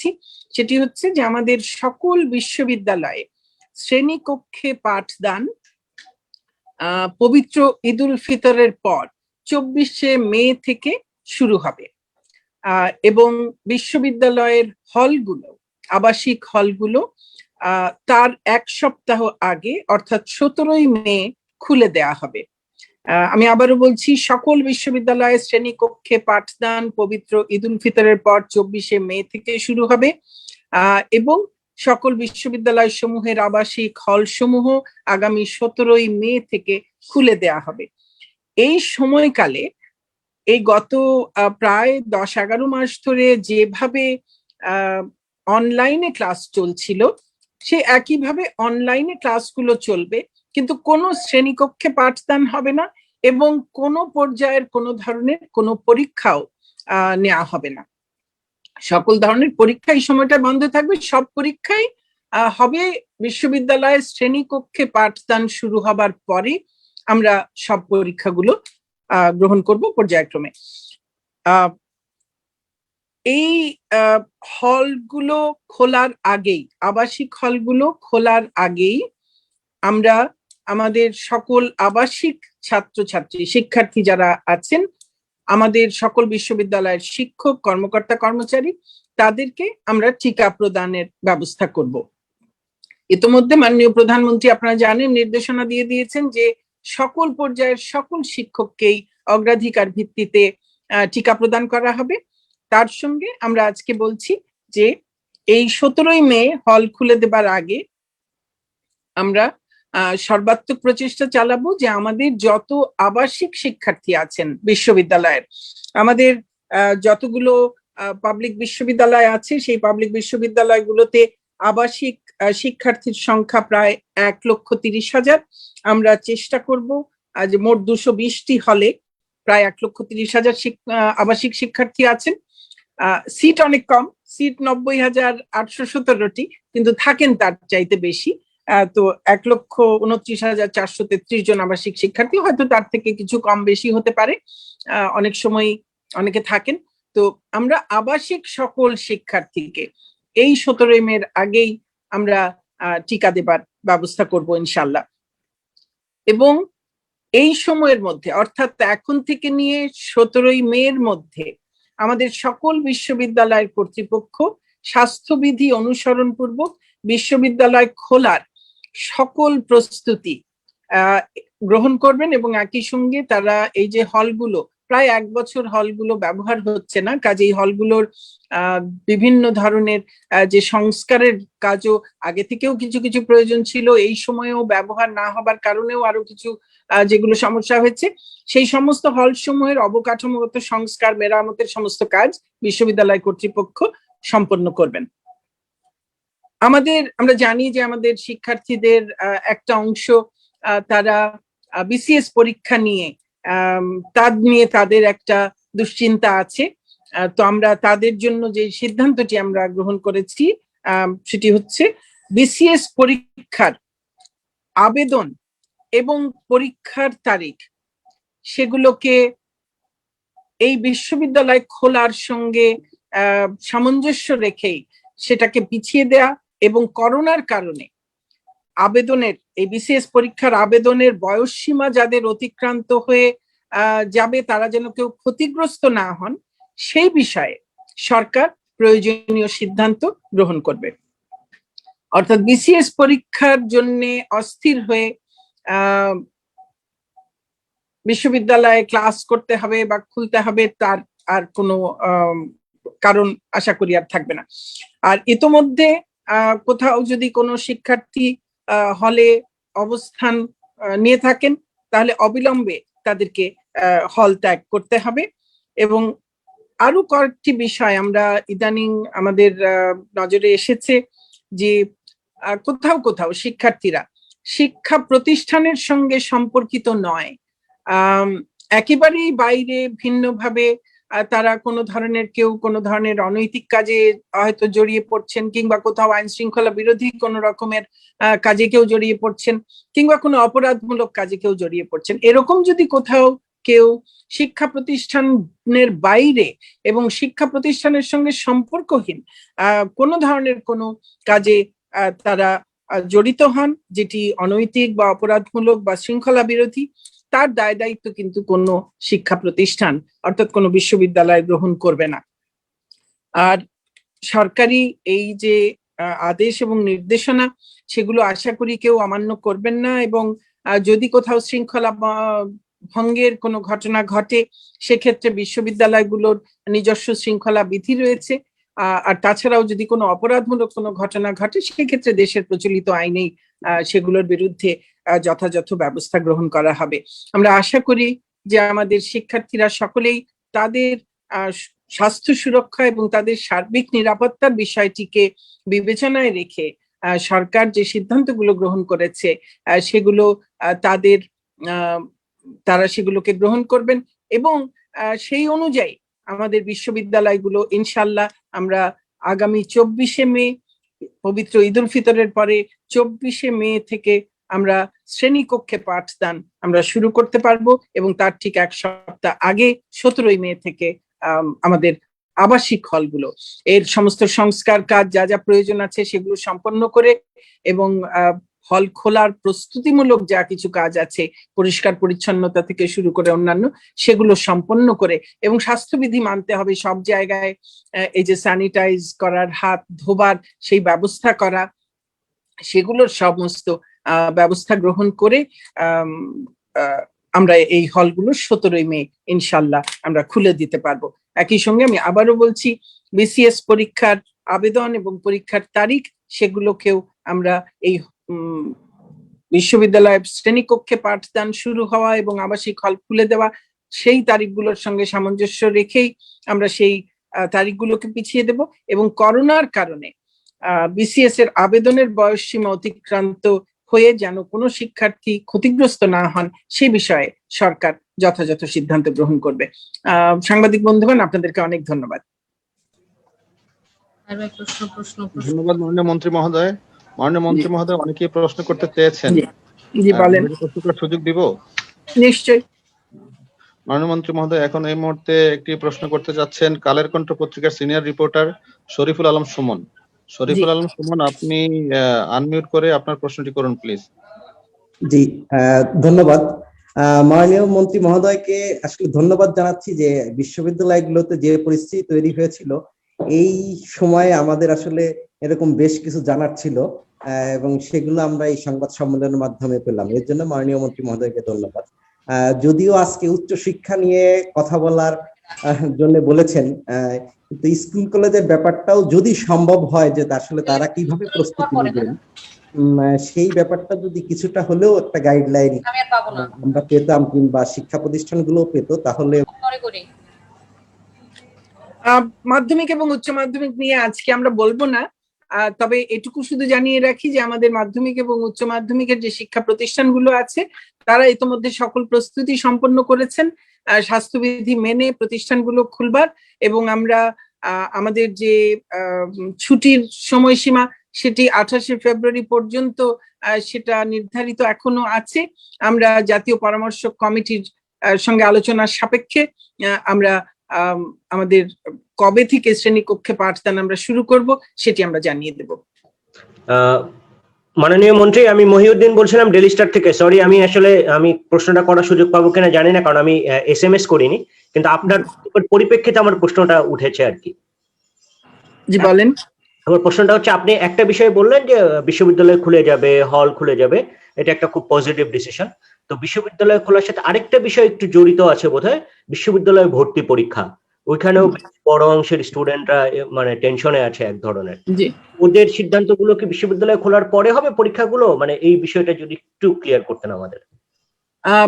রাখছি, সেটি হচ্ছে যে আমাদের সকল বিশ্ববিদ্যালয়ে শ্রেণীকক্ষে পাঠদান পবিত্র ঈদ উল ফিতরের পর 24শে মে থেকে শুরু হবে। এবং বিশ্ববিদ্যালয়ের হলগুলো, আবাসিক হলগুলো তার এক সপ্তাহ আগে অর্থাৎ 17ই মে খুলে দেয়া হবে। আমি আবারও বলছি, সকল বিশ্ববিদ্যালয়ে শ্রেণীকক্ষে পাঠদান পবিত্র ঈদ উল ফিতরের পর 24শে মে থেকে শুরু হবে এবং সকল বিশ্ববিদ্যালয় সমূহের আবাসিক হল সমূহ আগামী 17ই মে থেকে খুলে দেয়া হবে। এই সময়কালে এই গত প্রায় 10-11 মাস ধরে যেভাবে অনলাইনে ক্লাস চলছিল, সে একইভাবে অনলাইনে ক্লাসগুলো চলবে, কিন্তু কোনো শ্রেণীকক্ষে পাঠদান হবে না এবং কোনো পর্যায়ের কোনো ধরনের কোনো পরীক্ষাও নেওয়া হবে না। সকল ধরনের পরীক্ষা এই সময়টা বন্ধ থাকবে। সব পরীক্ষাই হবে বিশ্ববিদ্যালয়ের শ্রেণীকক্ষে পাঠদান শুরু হবার পরে আমরা সব পরীক্ষাগুলো গ্রহণ করব পর্যায়ক্রমে। এই হলগুলো খোলার আগেই, আবাসিক হলগুলো খোলার আগেই আমরা আমাদের সকল আবাসিক ছাত্রছাত্রী, শিক্ষার্থী যারা আছেন, আমাদের সকল বিশ্ববিদ্যালয়ের শিক্ষক, কর্মকর্তা, কর্মচারী, তাদেরকে আমরা টিকা প্রদানের ব্যবস্থা করব। ইতিমধ্যে মাননীয় প্রধানমন্ত্রী, আপনারা জানেন, নির্দেশনা দিয়ে দিয়েছেন যে সকল পর্যায়ের সকল শিক্ষককেই অগ্রাধিকার ভিত্তিতে টিকা প্রদান করা হবে। তার সঙ্গে আমরা আজকে বলছি যে এই 17ই মে হল খুলে দেবার আগে আমরা সর্বাত্মক প্রচেষ্টা চালাবো যে আমাদের যত আবাসিক শিক্ষার্থী আছেন বিশ্ববিদ্যালয়ের, আমাদের যতগুলো পাবলিক বিশ্ববিদ্যালয় আছে, সেই পাবলিক বিশ্ববিদ্যালয়গুলোতে আবাসিক শিক্ষার্থীর সংখ্যা প্রায় 1,30,000। আমরা চেষ্টা করব যে মোট 220টি হলে প্রায় 1,30,000 আবাসিক শিক্ষার্থী আছেন। সিট অনেক কম, সিট 90,817টি, কিন্তু থাকেন তার চাইতে বেশি। তো 1,29,433 জন আবাসিক শিক্ষার্থী, হয়তো তার থেকে কিছু কম বেশি হতে পারে, অনেক সময় অনেকে থাকেন। তো আমরা আবাসিক সকল শিক্ষার্থীকে এই 17ই মের আগেই আমরা টিকা দেবার ব্যবস্থা করব ইনশাল্লাহ। এবং এই সময়ের মধ্যে, অর্থাৎ এখন থেকে নিয়ে 17ই মের মধ্যে আমাদের সকল বিশ্ববিদ্যালয়ের কর্তৃপক্ষ স্বাস্থ্যবিধি অনুসরণ পূর্বক বিশ্ববিদ্যালয় খোলার সকল প্রস্তুতি গ্রহণ করবেন এবং একই সঙ্গে তারা এই যে হলগুলো, প্রায় 1 বছর হলগুলো ব্যবহার হচ্ছে না, কাজেই হলগুলোর বিভিন্ন ধরনের যে সংস্কারের কাজও আগে থেকেও কিছু কিছু প্রয়োজন ছিল, এই সময়েও ব্যবহার না হবার কারণেও আরো কিছু যেগুলো সমস্যা হয়েছে, সেই সমস্ত হল সমূহের অবকাঠামোগত সংস্কার, মেরামতের সমস্ত কাজ বিশ্ববিদ্যালয় কর্তৃপক্ষ সম্পন্ন করবেন। আমরা জানি যে আমাদের শিক্ষার্থীদের একটা অংশ তারা বিসিএস পরীক্ষা নিয়ে তাদের একটা দুশ্চিন্তা আছে। তো আমরা তাদের জন্য যে সিদ্ধান্তটি আমরা গ্রহণ করেছি সেটি হচ্ছে বিসিএস পরীক্ষার আবেদন এবং পরীক্ষার তারিখ সেগুলোকে এই বিশ্ববিদ্যালয় খোলার সঙ্গে সামঞ্জস্য রেখেই সেটাকে পিছিয়ে দেয়া এবং করোনার কারণে আবেদনের, এই বিসিএস পরীক্ষার আবেদনের বয়সসীমা যাদের অতিক্রান্ত হয়ে যাবে তারা যেন কেউ ক্ষতিগ্রস্ত না হন, সেই বিষয়ে সরকার প্রয়োজনীয় সিদ্ধান্ত গ্রহণ করবে। অর্থাৎ বিসিএস পরীক্ষার জন্য অস্থির হয়ে বিশ্ববিদ্যালয়ে ক্লাস করতে হবে বা খুলতে হবে, তার আর কোনো কারণ আশা করি আর থাকবে না। আর ইতোমধ্যে কোথাও যদি কোনো শিক্ষার্থী হলে অবস্থান নিয়ে থাকেন, তাহলে অবিলম্বে তাদেরকে হল ত্যাগ করতে হবে। এবং আরো কয়েকটি বিষয় আমরা ইদানিং আমাদের নজরে এসেছে যে কোথাও কোথাও শিক্ষার্থীরা শিক্ষা প্রতিষ্ঠানের সঙ্গে সম্পর্কিত নয়, একেবারেই বাইরে ভিন্নভাবে তারা কেউ কোনো ধরনের অনৈতিক কাজে হয়তো জড়িয়ে পড়ছেন, কিংবা কোথাও আইন শৃঙ্খলা বিরোধী কোনো রকমের কাজে কেউ জড়িয়ে পড়ছেন, কিংবা কোনো অপরাধমূলক কাজে কেউ জড়িয়ে পড়ছেন। এরকম যদি কোথাও কেউ শিক্ষা প্রতিষ্ঠানের বাইরে এবং শিক্ষা প্রতিষ্ঠানের সঙ্গে সম্পর্কহীন কোনো ধরনের কোনো কাজে তারা জড়িত হন যেটি অনৈতিক বা অপরাধমূলক বা শৃঙ্খলা বিরোধী, তার দায় দায়িত্ব কিন্তু কোনো শিক্ষা প্রতিষ্ঠান অর্থাৎ কোনো বিশ্ববিদ্যালয় গ্রহণ করবে না। আর সরকারি এই যে আদেশ এবং নির্দেশনা, সেগুলো আশা করি কেউ অমান্য করবেন না, এবং যদি কোথাও শৃঙ্খলা ভঙ্গের কোনো ঘটনা ঘটে সেক্ষেত্রে বিশ্ববিদ্যালয়গুলোর নিজস্ব শৃঙ্খলা বিধি রয়েছে। আর তাছাড়াও যদি কোনো অপরাধমূলক কোনো ঘটনা ঘটে সেক্ষেত্রে দেশের প্রচলিত আইনেই সেগুলোর বিরুদ্ধে যথাযথ ব্যবস্থা গ্রহণ করা হবে। আমরা আশা করি যে আমাদের শিক্ষার্থীরা সকলেই তাদের স্বাস্থ্য সুরক্ষা এবং তাদের সার্বিক নিরাপত্তার বিষয়টিকে বিবেচনায় রেখে সরকার যে সিদ্ধান্তগুলো গ্রহণ করেছে সেগুলো তারা সেগুলোকে গ্রহণ করবেন, এবং সেই অনুযায়ী আমাদের বিশ্ববিদ্যালয়গুলো ইনশাল্লাহ আমরা আগামী 24শে মে, পবিত্র ঈদ উল ফিতরের পরে 24শে মে থেকে আমরা শ্রেণীকক্ষে পাঠদান আমরা শুরু করতে পারবো, এবং তার ঠিক এক সপ্তাহ আগে 17ই মে থেকে আমাদের আবাসিক হলগুলো এর সমস্ত সংস্কার কাজ যা যা প্রয়োজন আছে সেগুলো সম্পন্ন করে, এবং হল খোলার প্রস্তুতিমূলক যা কিছু কাজ আছে পরিষ্কার পরিচ্ছন্নতা থেকে শুরু করে অন্যান্য সেগুলো সম্পন্ন করে, এবং স্বাস্থ্যবিধি মানতে হবে সব জায়গায়, এই যে স্যানিটাইজ করার, হাত ধোবার সেই ব্যবস্থা করা, সেগুলোর সমস্ত ব্যবস্থা গ্রহণ করে আমরা এই হলগুলো 17ই মে ইনশাল্লাহ আমরা খুলে দিতে পারবো। একই সঙ্গে আমি আবারও বলছি, বিসিএস পরীক্ষার আবেদন এবং পরীক্ষার তারিখ সেগুলোকেও আমরা এই বিশ্ববিদ্যালয়ের শ্রেণীকক্ষে পাঠদান শুরু হওয়া এবং আবাসিক হল খুলে দেওয়া সেই তারিখগুলোর সঙ্গে সামঞ্জস্য রেখেই আমরা সেই তারিখগুলোকে পিছিয়ে দেব, এবং করোনার কারণে বিসিএস এর আবেদনের বয়সসীমা অতিক্রান্ত হয়ে যেন কোনো শিক্ষার্থী ক্ষতিগ্রস্ত না হন সে বিষয়ে সরকার যথাযথ সিদ্ধান্ত গ্রহণ করবে। সাংবাদিক বন্ধুগণ, আপনাদেরকে অনেক ধন্যবাদ। ধন্যবাদ মাননীয় মন্ত্রী মহোদয়। মাননীয় মন্ত্রী মহোদয়, অনেকেই প্রশ্ন করতে চেয়েছেন, জি বলেন। সুযোগ দিব? নিশ্চয়ই। মাননীয় মন্ত্রী মহোদয়, এখন এই মুহূর্তে একটি প্রশ্ন করতে যাচ্ছেন কালের কণ্ঠ পত্রিকার সিনিয়র রিপোর্টার শরীফুল আলম সুমন। শরীফুল আলম সুমন, আপনি আনমিউট করে আপনার প্রশ্নটি করুন প্লিজ। জি, ধন্যবাদ। মাননীয় মন্ত্রী মহোদয়কে আসলে ধন্যবাদ জানাচ্ছি যে বিশ্ববিদ্যালয়গুলোতে যে পরিস্থিতি তৈরি হয়েছিল এই সময়ে আমাদের আসলে এরকম বেশ কিছু জানার ছিল, এবং সেগুলো আমরা এই সংবাদ সম্মেলনের মাধ্যমে পেলাম। এর জন্য মাননীয় মন্ত্রী মহোদয়কে ধন্যবাদ। যদিও আজকে উচ্চ শিক্ষা নিয়ে কথা বলার জন্য বলেছেন, কিন্তু স্কুল কলেজের ব্যাপারটাও যদি সম্ভব হয় যে আসলে তারা কিভাবে প্রস্তুতি নেবেন সেই ব্যাপারটা যদি কিছুটা হলেও একটা গাইডলাইন আমরা পেতাম কিংবা শিক্ষা প্রতিষ্ঠানগুলো পেত, তাহলে মাধ্যমিক এবং উচ্চ মাধ্যমিক নিয়ে আজকে আমরা বলবো না, তবে এটুকু শুধু জানিয়ে রাখি যে আমাদের মাধ্যমিক এবং উচ্চ মাধ্যমিকের যে শিক্ষা প্রতিষ্ঠানগুলো আছে তারা ইতোমধ্যে সকল প্রস্তুতি সম্পন্ন করেছেন স্বাস্থ্যবিধি মেনে প্রতিষ্ঠানগুলো খুলবার, এবং আমরা আমাদের যে ছুটির সময়সীমা সেটি 28শে ফেব্রুয়ারি পর্যন্ত সেটা নির্ধারিত এখনো আছে। আমরা জাতীয় পরামর্শ কমিটির সঙ্গে আলোচনার সাপেক্ষে আমরা আমাদের কবে থেকে শ্রেণীকক্ষে পাঠদান আমরা শুরু করব সেটি আমরা জানিয়ে দেব। মাননীয় মন্ত্রী, আমি মহিউদ্দিন বলছিলাম ডেইলি স্টার থেকে। সরি, আমি প্রশ্নটা করার সুযোগ পাবো কিনা জানি না, কারণ আমি SMS করিনি, কিন্তু আপনার পরিপ্রেক্ষিতে আমার প্রশ্নটা উঠেছে আর কি। জি বলেন। আমার প্রশ্নটা হচ্ছে, আপনি একটা বিষয় বললেন যে বিশ্ববিদ্যালয় খুলে যাবে, হল খুলে যাবে, এটা একটা খুব পজিটিভ ডিসিশন। তো বিশ্ববিদ্যালয় খোলার সাথে আরেকটা বিষয় একটু জড়িত আছে বোধহয়, বিশ্ববিদ্যালয় ভর্তি পরীক্ষা। ওইখানেও বড় অংশের স্টুডেন্টরা মানে টেনশনে আছে এক ধরনের। ওদের সিদ্ধান্তগুলো কি বিশ্ববিদ্যালয় খোলার পরে হবে পরীক্ষাগুলো? মানে এই বিষয়টা যদি একটু ক্লিয়ার করতেন আমাদের।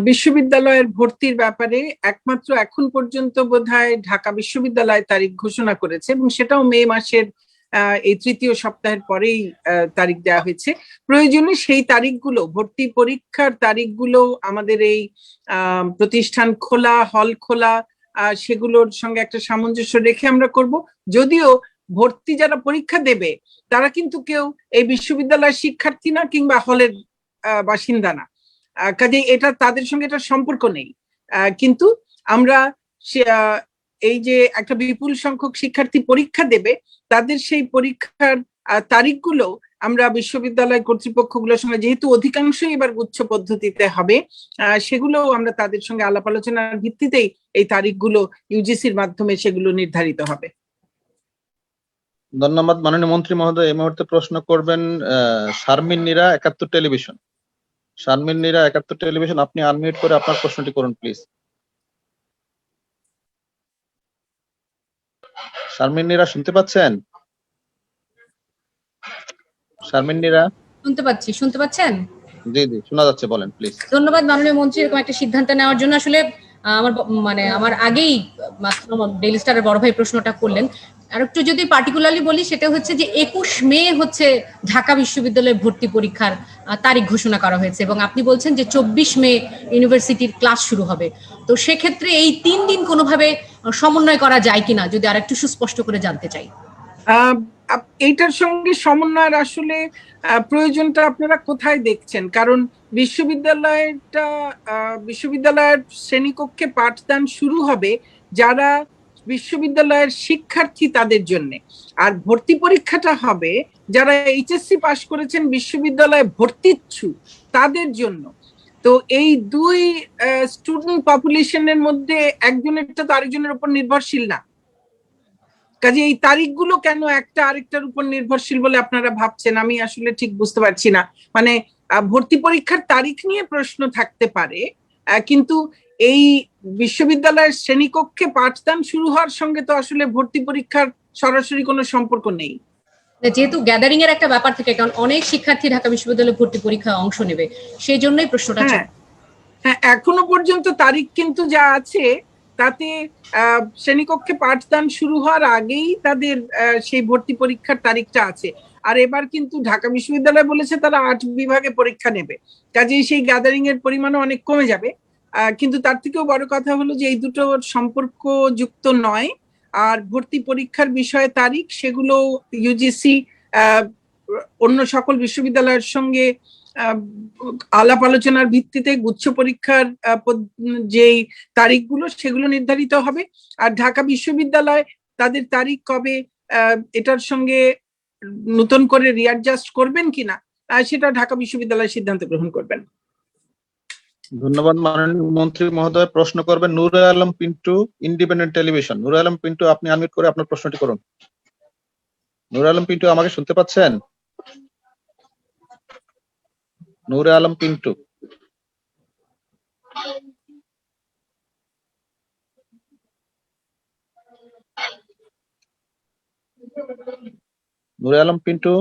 বিশ্ববিদ্যালয়ের ভর্তির ব্যাপারে একমাত্র এখন পর্যন্ত বোধহয় ঢাকা বিশ্ববিদ্যালয় তারিখ ঘোষণা করেছে, এবং সেটাও মে মাসের এই তৃতীয় সপ্তাহের পরেই তারিখ দেওয়া হয়েছে। প্রয়োজনে সেই তারিখগুলো, ভর্তি পরীক্ষার তারিখগুলো আমাদের এই প্রতিষ্ঠান খোলা, হল খোলা, সেগুলোর সঙ্গে একটা সামঞ্জস্য রেখে আমরা করব। যদিও ভর্তি যারা পরীক্ষা দেবে তারা কিন্তু কেউ এই বিশ্ববিদ্যালয়ের শিক্ষার্থী না কিংবা হলের বাসিন্দা না, কাজেই এটা তাদের সঙ্গে এটা সম্পর্ক নেই। কিন্তু আমরা এই যে একটা বিপুল সংখ্যক শিক্ষার্থী পরীক্ষা দেবে, তাদের সেই পরীক্ষার তারিখগুলো আমরা বিশ্ববিদ্যালয় কর্তৃপক্ষগুলোর সঙ্গে, যেহেতু অধিকাংশই এবার গুচ্ছ পদ্ধতিতে হবে, সেগুলো আমরা তাদের সঙ্গে আলাপ আলোচনার ভিত্তিতেই এই তারিখগুলো ইউজিসির মাধ্যমে সেগুলো নির্ধারিত হবে। ধন্যবাদ মাননীয় মন্ত্রী মহোদয়। এই মুহূর্তে প্রশ্ন করবেন শারমিন নীরা, ৭১ টেলিভিশন। শারমিন নীরা, ৭১ টেলিভিশন, আপনি আনমিউট করে আপনার প্রশ্নটি করুন প্লিজ। শারমিন নীরা, শুনতে পাচ্ছেন? শারমিন নীরা? শুনতে পাচ্ছেন? জি জি, শোনা যাচ্ছে, বলেন প্লিজ। ধন্যবাদ মাননীয় মন্ত্রী এরকম একটা সিদ্ধান্ত নেওয়ার জন্য। আসলে আমার আগেই ডেইলি স্টারের বড় ভাই প্রশ্নটা করলেন। আর একটু যদি পার্টিকুলারলি বলি, সেটা হচ্ছে যে ২১ মে হচ্ছে ঢাকা বিশ্ববিদ্যালয়ের ভর্তি পরীক্ষার তারিখ ঘোষণা করা হয়েছে, এবং আপনি বলছেন যে ২৪ মে ইউনিভার্সিটির ক্লাস শুরু হবে। তো সেক্ষেত্রে এই ৩ দিন কোনোভাবে সমন্বয় করা যায় কিনা, যদি আর একটু সুস্পষ্ট করে জানতে চাই। এইটার সঙ্গে সমন্বয়ের আসলে প্রয়োজনটা আপনারা কোথায় দেখছেন? কারণ বিশ্ববিদ্যালয়ের শ্রেণীকক্ষে পাঠদান শুরু হবে যারা বিশ্ববিদ্যালয়ের শিক্ষার্থী তাদের জন্য, আর ভর্তি পরীক্ষাটা হবে যারা এইচএসসি পাশ করেছেন বিশ্ববিদ্যালয়ে ভর্তি ইচ্ছুক তাদের জন্য। তো এই দুই স্টুডেন্ট পপুলেশনের মধ্যে একজনেরটা তো আরেকজনের উপর নির্ভরশীল না। কাজে এই তারিখগুলো কেন একটা আরেকটার উপর নির্ভরশীল বলে আপনারা ভাবছেন, আমি আসলে ঠিক বুঝতে পারছি না। মানে ভর্তি পরীক্ষার তারিখ নিয়ে প্রশ্ন থাকতে পারে, কিন্তু এই বিশ্ববিদ্যালয়ের শ্রেণীকক্ষে পাঠদান শুরু হওয়ার সঙ্গে তো আসলে ভর্তি পরীক্ষার সরাসরি কোনো সম্পর্ক নেই। যেহেতু গ্যাদারিং এর একটা ব্যাপার থেকে, কারণ অনেক শিক্ষার্থী ঢাকা বিশ্ববিদ্যালয়ে ভর্তি পরীক্ষায় অংশ নেবে, সেই জন্যই প্রশ্নটা। হ্যাঁ, এখনো পর্যন্ত তারিখ কিন্তু যা আছে তাতে শ্রেণীকক্ষে পাঠদান শুরু হওয়ার আগেই তাদের সেই ভর্তি পরীক্ষার তারিখটা আছে। আর এবার কিন্তু ঢাকা বিশ্ববিদ্যালয় বলেছে তারা ৮ বিভাগে পরীক্ষা নেবে, কাজেই সেই গ্যাদারিং এর পরিমাণও অনেক কমে যাবে। কিন্তু তার থেকেও বড় কথা হলো যে এই দুটো সম্পর্ক যুক্ত নয়। আর ভর্তি পরীক্ষার বিষয়ে তারিখ, সেগুলো ইউজিসি অন্য সকল বিশ্ববিদ্যালয়ের সঙ্গে আলাপ আলোচনার ভিত্তিতে গুচ্ছ পরীক্ষার যেই তারিখগুলো সেগুলো নির্ধারিত হবে। আর ঢাকা বিশ্ববিদ্যালয় তাদের তারিখ কবে এটার সঙ্গে নতুন করে রিঅ্যাডজাস্ট করবেন কিনা সেটা ঢাকা বিশ্ববিদ্যালয় সিদ্ধান্ত গ্রহণ করবেন। ধন্যবাদ মাননীয় মন্ত্রী মহোদয়। প্রশ্ন করবেন নূরে আলম পিন্টু, ইন্ডিপেন্ডেন্ট টেলিভিশন। নূরে আলম পিন্টু, আপনি আনমিউট করে আপনার প্রশ্নটি করুন। নূরে আলম পিন্টু, আমাকে শুনতে পাচ্ছেন? নূরে আলম পিন্টু। নূরে আলম পিন্টু,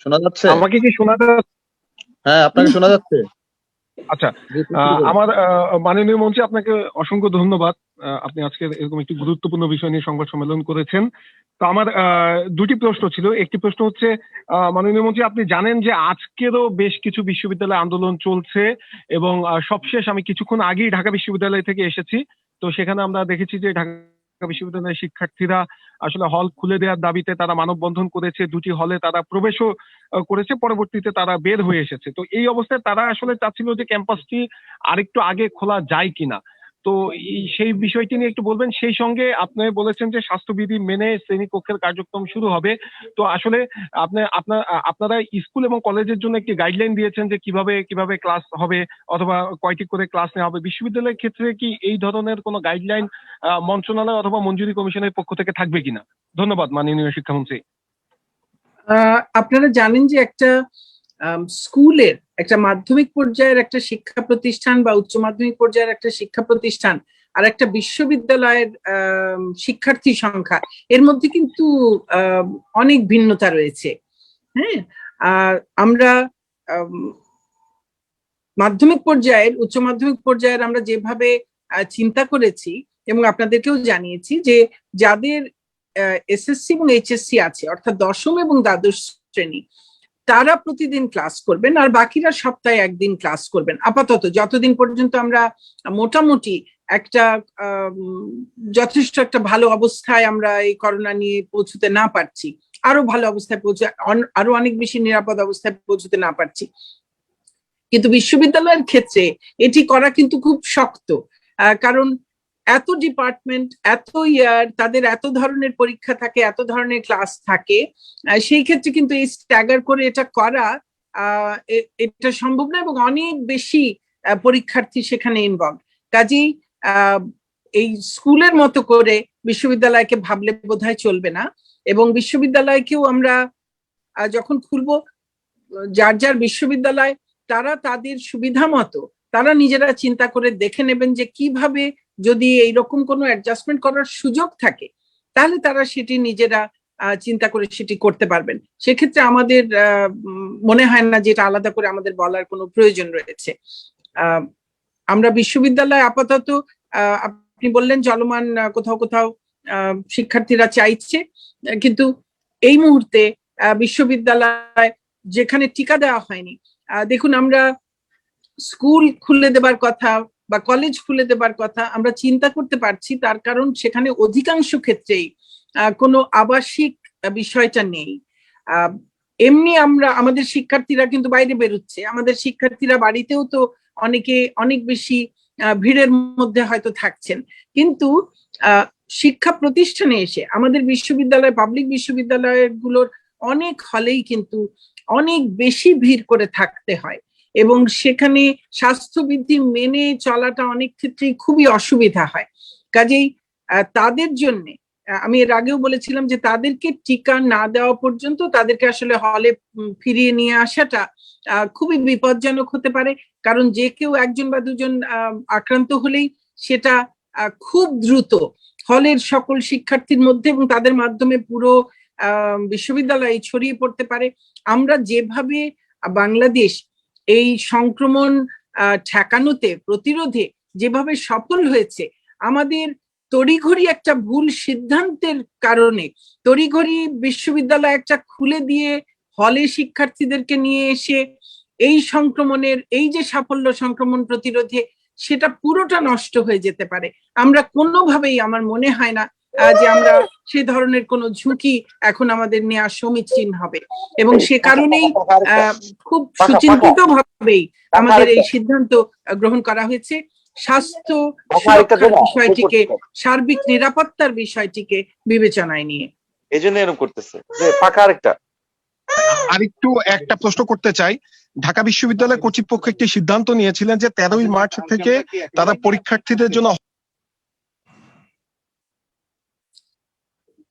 শোনা যাচ্ছে? আমাকে কি শোনা যাচ্ছে? হ্যাঁ, আপনাকে শোনা যাচ্ছে। আচ্ছা, আমার মাননীয় মন্ত্রী, আপনাকে অসংখ্য ধন্যবাদ। আপনি আজকে এরকম একটি গুরুত্বপূর্ণ বিষয় নিয়ে সংবাদ সম্মেলন করেছেন। তো আমার দুটি প্রশ্ন ছিল। একটি প্রশ্ন হচ্ছে, মাননীয় মন্ত্রী, আপনি জানেন যে আজকেরও বেশ কিছু বিশ্ববিদ্যালয় আন্দোলন চলছে, এবং সবশেষ আমি কিছুক্ষণ আগেই ঢাকা বিশ্ববিদ্যালয় থেকে এসেছি। তো সেখানে আমরা দেখেছি যে ঢাকা বিশ্ববিদ্যালয়ের শিক্ষার্থীরা আসলে হল খুলে দেওয়ার দাবিতে তারা মানববন্ধন করেছে, দুটি হলে তারা প্রবেশও করেছে, পরবর্তীতে তারা বের হয়ে এসেছে। তো এই অবস্থায় তারা আসলে চাচ্ছিল যে ক্যাম্পাসটি আরেকটু আগে খোলা যায় কিনা। তো সেই বিষয়টি নিয়ে একটু বলবেন। সেই সঙ্গে আপনি বলেছেন যে স্বাস্থ্যবিধি মেনে শ্রেণীকক্ষের কার্যক্রম শুরু হবে। তো আসলে আপনারা স্কুল এবং কলেজের জন্য একটি গাইডলাইন দিয়েছেন যে কিভাবে ক্লাস হবে অথবা কয়টি করে ক্লাস নেওয়া হবে। বিশ্ববিদ্যালয়ের ক্ষেত্রে কি এই ধরনের কোনো গাইডলাইন মন্ত্রণালয় অথবা মঞ্জুরি কমিশনের পক্ষ থেকে থাকবে কিনা? ধন্যবাদ মাননীয় শিক্ষামন্ত্রী। আপনারা জানেন যে একটা স্কুলের, একটা মাধ্যমিক পর্যায়ের একটা শিক্ষা প্রতিষ্ঠান বা উচ্চ মাধ্যমিক পর্যায়ের একটা শিক্ষা প্রতিষ্ঠান আর একটা বিশ্ববিদ্যালয়ের শিক্ষার্থী সংখ্যা, এর মধ্যে কিন্তু অনেক ভিন্নতা রয়েছে। হ্যাঁ, আর আমরা মাধ্যমিক পর্যায়ের, উচ্চ মাধ্যমিক পর্যায়ের আমরা যেভাবে চিন্তা করেছি এবং আপনাদেরকেও জানিয়েছি যে যাদের এসএসসি এবং এইচএসসি আছে, অর্থাৎ দশম এবং দ্বাদশ শ্রেণী, তারা প্রতিদিন ক্লাস করবেন আর বাকিরা সপ্তাহে একদিন ক্লাস করবেন আপাতত, যতদিন পর্যন্ত আমরা মোটামুটি একটা যথেষ্ট একটা ভালো অবস্থায় আমরা এই করোনা নিয়ে পৌঁছতে না পারছি, আরো ভালো অবস্থায় আরো অনেক বেশি নিরাপদ অবস্থায় পৌঁছতে না পারছি। কিন্তু বিশ্ববিদ্যালয়ের ক্ষেত্রে এটি করা কিন্তু খুব শক্ত, কারণ এত ডিপার্টমেন্ট, এত ইয়ার, তাদের এত ধরনের পরীক্ষা থাকে, এত ধরনের ক্লাস থাকে, সেই ক্ষেত্রে কিন্তু এই স্ট্যাগার করে এটা করা এটা সম্ভব না, এবং অনেক বেশি পরীক্ষার্থী সেখানে ইনভলভ। কাজেই এই স্কুলের মতো করে বিশ্ববিদ্যালয়কে ভাবলে বোধহয় চলবে না, এবং বিশ্ববিদ্যালয়কেও আমরা যখন খুলবো, যার যার বিশ্ববিদ্যালয় তারা তাদের সুবিধা মতো তারা নিজেরা চিন্তা করে দেখে নেবেন যে কিভাবে যদি এইরকম কোনো অ্যাডজাস্টমেন্ট করার সুযোগ থাকে তাহলে তারা সেটি নিজেরা চিন্তা করে সেটি করতে পারবেন। সেক্ষেত্রে আমাদের মনে হয় না যে এটা আলাদা করে আমাদের বলার কোনো প্রয়োজন রয়েছে। আমরা বিশ্ববিদ্যালয় আপাতত, আপনি বললেন চলমান কোথাও কোথাও শিক্ষার্থীরা চাইছে, কিন্তু এই মুহূর্তে বিশ্ববিদ্যালয় যেখানে টিকা দেওয়া হয়নি, দেখুন আমরা স্কুল খুলে দেবার কথা বা কলেজ খুলে দেবার কথা আমরা চিন্তা করতে পারছি, তার কারণ সেখানে অধিকাংশ ক্ষেত্রেই কোনো আবাসিক বিষয়টা নেই। এমনি আমাদের শিক্ষার্থীরা কিন্তু বাইরে বেরোচ্ছে, আমাদের শিক্ষার্থীরা বাড়িতেও তো অনেকে অনেক বেশি ভিড়ের মধ্যে হয়তো থাকছেন, কিন্তু শিক্ষা প্রতিষ্ঠানে এসে আমাদের বিশ্ববিদ্যালয়, পাবলিক বিশ্ববিদ্যালয়গুলোর অনেক হলেই কিন্তু অনেক বেশি ভিড় করে থাকতে হয়, এবং সেখানে স্বাস্থ্যবিধি মেনে চলাটা অনেক ক্ষেত্রেই খুবই অসুবিধা হয়। কাজেই তাদের জন্য আমি এর আগেও বলেছিলাম যে তাদেরকে টিকা না দেওয়া পর্যন্ত তাদেরকে আসলে হলে ফিরিয়ে নিয়ে আসাটা খুবই বিপজ্জনক হতে পারে, কারণ যে কেউ একজন বা দুজন আক্রান্ত হলেই সেটা খুব দ্রুত হলের সকল শিক্ষার্থীর মধ্যে এবং তাদের মাধ্যমে পুরো বিশ্ববিদ্যালয়ে ছড়িয়ে পড়তে পারে। আমরা যেভাবে বাংলাদেশ এই সংক্রমণ ঠেকানোতে, প্রতিরোধে যেভাবে সফল হয়েছে, আমাদের তড়িঘড়ি একটা ভুল সিদ্ধান্তের কারণে তড়িঘড়ি বিশ্ববিদ্যালয় একটা খুলে দিয়ে হলে শিক্ষার্থীদেরকে নিয়ে এসে এই সংক্রমণের এই যে সাফল্য সংক্রমণ প্রতিরোধে, সেটা পুরোটা নষ্ট হয়ে যেতে পারে। আমরা কোনোভাবেই, আমার মনে হয় না যে আমরা সে ধরনের কোনো ঝুঁকি এখন আমাদের নেওয়া সমীচীন হবে, এবং সে কারণেই খুব সুচিন্তিত ভাবেই আমাদের এই সিদ্ধান্ত গ্রহণ করা হয়েছে। স্বাস্থ্য সুরক্ষার বিষয়টিকে, সার্বিক নিরাপত্তার বিষয়টিকে বিবেচনায় নিয়ে। এই জন্য এরকম করতেছে যে পাকা আরেকটু একটা প্রশ্ন করতে চাই। ঢাকা বিশ্ববিদ্যালয় কর্তৃপক্ষ একটি সিদ্ধান্ত নিয়েছিলেন যে 13ই মার্চ থেকে তারা পরীক্ষার্থীদের জন্য।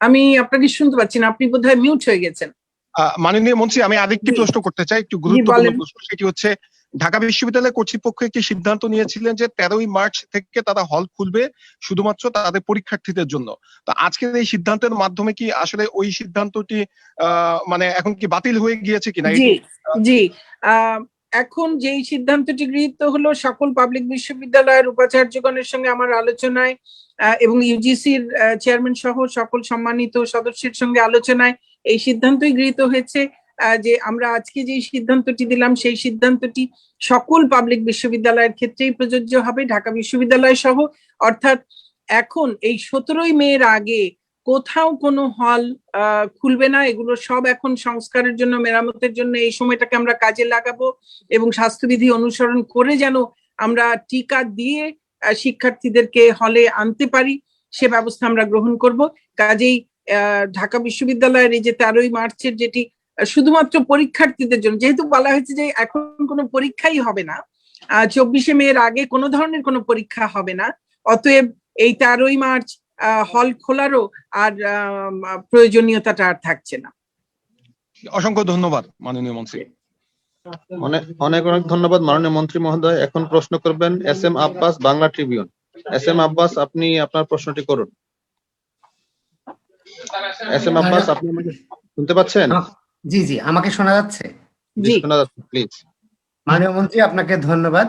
আমি আপনাকে শুনতে পাচ্ছি না, আপনি বোধহয় মিউট হয়ে গেছেন। মাননীয় মন্ত্রী, আমি আরেকটি প্রশ্ন করতে চাই, একটু গুরুত্বপূর্ণ প্রশ্ন। সেটি হচ্ছে, ঢাকা বিশ্ববিদ্যালয় কর্তৃপক্ষ একটি সিদ্ধান্ত নিয়েছিলেন যে 13ই মার্চ থেকে তারা হল খুলবে শুধুমাত্র তাদের পরীক্ষার্থীদের জন্য। তো আজকের এই সিদ্ধান্তের মাধ্যমে কি আসলে ওই সিদ্ধান্তটি মানে এখন কি বাতিল হয়ে গিয়েছে কিনা? জি জি, এখন যেই সিদ্ধান্তটি গৃহীত হলো, সকল পাবলিক বিশ্ববিদ্যালয়ের উপাচার্যগণের সঙ্গে আমার আলোচনায় এবং ইউজিসির চেয়ারম্যান সহ সকল সম্মানিত সদস্যের সঙ্গে আলোচনায় এই সিদ্ধান্তই গৃহীত হয়েছে যে আমরা আজকে যে সিদ্ধান্তটি দিলাম সেই সিদ্ধান্তটি সকল পাবলিক বিশ্ববিদ্যালয়ের ক্ষেত্রেই প্রযোজ্য হবে, ঢাকা বিশ্ববিদ্যালয় সহ। অর্থাৎ এখন এই 17ই মের আগে কোথাও কোনো হল খুলবে না। এগুলো সব এখন সংস্কারের জন্য, মেরামতের জন্য এই সময়টাকে আমরা কাজে লাগাবো, এবং স্বাস্থ্যবিধি অনুসরণ করে যেন আমরা টিকা দিয়ে শিক্ষার্থীদেরকে হলে আনতে পারি সে ব্যবস্থা আমরা গ্রহণ করব। কাজেই ঢাকা বিশ্ববিদ্যালয়ের এই যে 13ই মার্চের যেটি শুধুমাত্র পরীক্ষার্থীদের জন্য, যেহেতু বলা হয়েছে যে এখন কোনো পরীক্ষাই হবে না, 24শে মের আগে কোনো ধরনের কোনো পরীক্ষা হবে না, অতএব এই 13ই মার্চ হল খোলারও আর প্রয়োজনীয়তাটা আর থাকছে না। অসংখ্য ধন্যবাদ মাননীয় মন্ত্রী। অনেক অনেক ধন্যবাদ মাননীয় মন্ত্রী মহোদয়। এখন প্রশ্ন করবেন S M Abbas, Bangla Tribune. S M Abbas, আপনি আপনার প্রশ্নটি করুন। এস এম আব্বাস, আপনি আমাকে শুনতে পাচ্ছেন? জি জি, আমাকে শোনা যাচ্ছে? জি শোনা যাচ্ছে, প্লিজ। মাননীয় মন্ত্রী, আপনাকে ধন্যবাদ,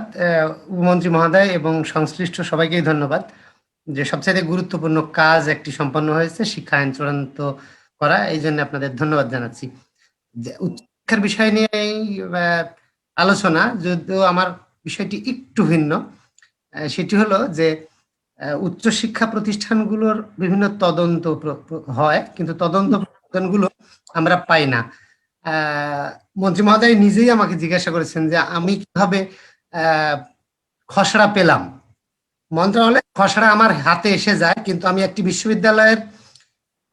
উপমন্ত্রী মহোদয় এবং সংশ্লিষ্ট সবাইকেই ধন্যবাদ যে সবচেয়ে গুরুত্বপূর্ণ কাজ একটি সম্পন্ন হয়েছে, শিক্ষা আইন চূড়ান্ত করা। এই জন্য আপনাদের ধন্যবাদ জানাচ্ছি। উচ্চশিক্ষার বিষয় নিয়ে আলোচনা, যদিও আমার বিষয়টি একটু ভিন্ন, সেটি হলো যে উচ্চশিক্ষা প্রতিষ্ঠানগুলোর বিভিন্ন তদন্ত হয়, কিন্তু তদন্ত প্রতিষ্ঠানগুলো আমরা পাই না। মন্ত্রী মহোদয় নিজেই আমাকে জিজ্ঞাসা করেছেন যে আমি কিভাবে খসড়া পেলাম, মন্ত্রণালয়ের খসড়া আমার হাতে এসে যায়, কিন্তু আমি একটি বিশ্ববিদ্যালয়ের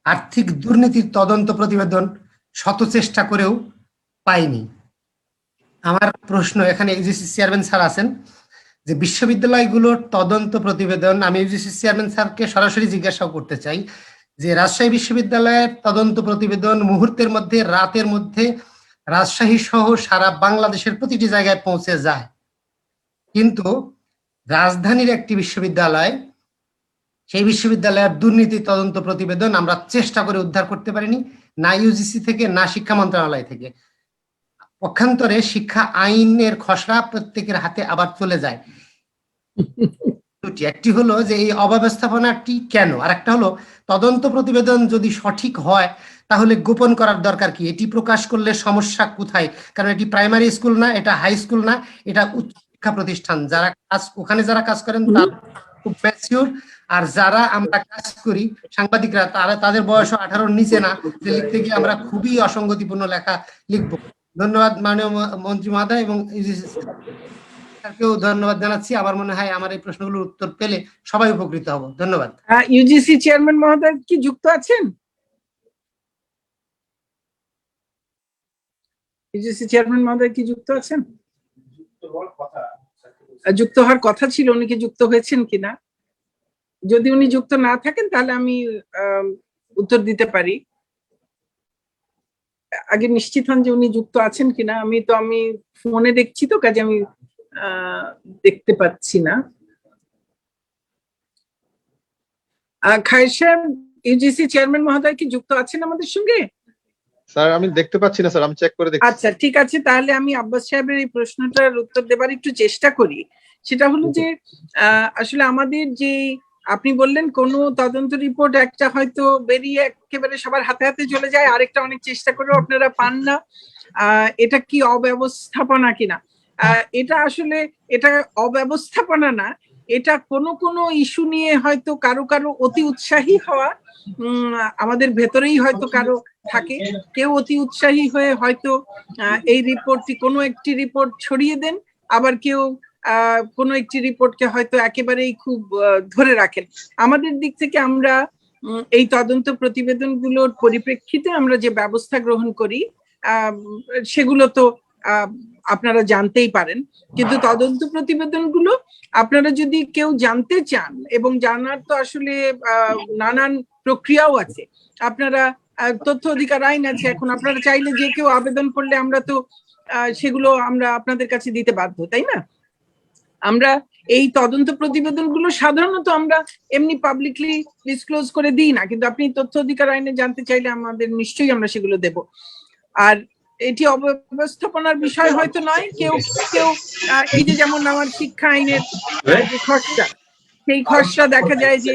আর্থিক দুর্নীতির তদন্ত প্রতিবেদন শত চেষ্টা করেও পাইনি। আমার প্রশ্ন, এখানে ইউজিসি চেয়ারম্যান স্যার আছেন, যে বিশ্ববিদ্যালয়গুলোর তদন্ত প্রতিবেদন, আমি ইউজিসি চেয়ারম্যান স্যারকে সরাসরি জিজ্ঞাসাও করতে চাই যে রাজশাহী বিশ্ববিদ্যালয়ের তদন্ত প্রতিবেদন মুহূর্তের মধ্যে, রাতের মধ্যে রাজশাহী সহ সারা বাংলাদেশের প্রতিটি জায়গায় পৌঁছে যায়, কিন্তু রাজধানীর একটি বিশ্ববিদ্যালয়, সেই বিশ্ববিদ্যালয়ের দুর্নীতি তদন্ত প্রতিবেদন আমরা চেষ্টা করে উদ্ধার করতে পারিনি, না ইউজিসি থেকে না শিক্ষা মন্ত্রণালয় থেকে। পক্ষান্তরে শিক্ষা আইনের খসড়া প্রত্যেকের হাতে আবার চলে যায়। দুটি, একটি হলো যে এই অব্যবস্থাপনাটি কেন, আর একটা হলো তদন্ত প্রতিবেদন যদি সঠিক হয় তাহলে গোপন করার দরকার কি, এটি প্রকাশ করলে সমস্যা কোথায়? কারণ এটি প্রাইমারি স্কুল না, এটা হাই স্কুল না, এটা উচ্চ শিক্ষা প্রতিষ্ঠান। যারা ওখানে যারা কাজ করেন তারা খুব ম্যাচিউর, আর যারা আমরা কাজ করি সাংবাদিকরা, তাদের বয়স 18-র নিচে না, যে লিখতে গিয়ে আমরা খুবই অসঙ্গতিপূর্ণ লেখা লিখবো। ধন্যবাদ মাননীয় মন্ত্রী মহোদয়, এবং কেউ ধন্যবাদ জানাচ্ছি। আমার মনে হয় আমার এই প্রশ্নগুলোর উত্তর পেলে সবাই উপকৃত হব। ধন্যবাদ। ইউজিসি চেয়ারম্যান মহোদয় কি যুক্ত আছেন? ইউজিসি চেয়ারম্যান মহোদয় কি যুক্ত আছেন? যুক্ত হওয়ার কথা ছিল, উনি কি যুক্ত হয়েছেন কিনা? যদি উনি যুক্ত না থাকেন তাহলে আমি উত্তর দিতে পারি। আগে নিশ্চিত হন যে উনি যুক্ত আছেন কিনা। আমি ফোনে দেখছি তো, কাজে আমি দেখতে পাচ্ছি না। খায়ের সাহেব, ইউজিসি চেয়ারম্যান মহোদয় কি যুক্ত আছেন আমাদের সঙ্গে? স্যার আমি দেখতে পাচ্ছি না স্যার, আমি চেক করে দেখছি। আচ্ছা, ঠিক আছে, তাহলে আমি আব্বাস সাহেবের এই প্রশ্নটার উত্তর দেবার একটু চেষ্টা করি। সেটা হলো যে আসলে আমাদের যে আপনি বললেন কোন তদন্ত রিপোর্ট একটা হয়তো বেরিয়ে একেবারে সবার হাতে হাতে চলে যায়, আরেকটা অনেক চেষ্টা করেও আপনারা পান না, এটা কি অব্যবস্থাপনা কিনা? এটা আসলে এটা অব্যবস্থাপনা না, এটা কোনো ইস্যু নিয়ে হয়তো কারো অতি উৎসাহী হওয়া আমাদের ভেতরেই হয়তো কারো থাকে। কেউ অতি উৎসাহী হয়ে হয়তো এই রিপোর্টটি কোনো একটি রিপোর্ট ছড়িয়ে দেন, আবার কেউ কোনো একটি রিপোর্টকে হয়তো একেবারেই খুব ধরে রাখেন। আমাদের দিক থেকে আমরা এই তদন্ত প্রতিবেদনগুলোর পরিপ্রেক্ষিতে আমরা যে ব্যবস্থা গ্রহণ করি সেগুলো তো আপনারা জানতেই পারেন, কিন্তু তদন্ত প্রতিবেদনগুলো আপনারা যদি কেউ জানতে চান, এবং জানার তো আসলে নানান প্রক্রিয়াও আছে, আপনারা তথ্য অধিকার আইন আছে, এখন আপনারা চাইলে যে কেউ আবেদন করলে আমরা তো সেগুলো আমরা আপনাদের কাছে দিতে বাধ্য, তাই না? আমরা এই তদন্ত প্রতিবেদনগুলো সাধারণত আমরা এমনি পাবলিকলি ডিসক্লোজ করে দিই না, কিন্তু আপনি তথ্য অধিকার আইনে জানতে চাইলে আমাদের নিশ্চয়ই আমরা সেগুলো দেব। আর এটি অব্যবস্থাপনার বিষয় হয়তো নয়, কেউ এই যে যেমন আমার শিক্ষা আইনের যে খসড়া, সেই খসড়া দেখা যায় যে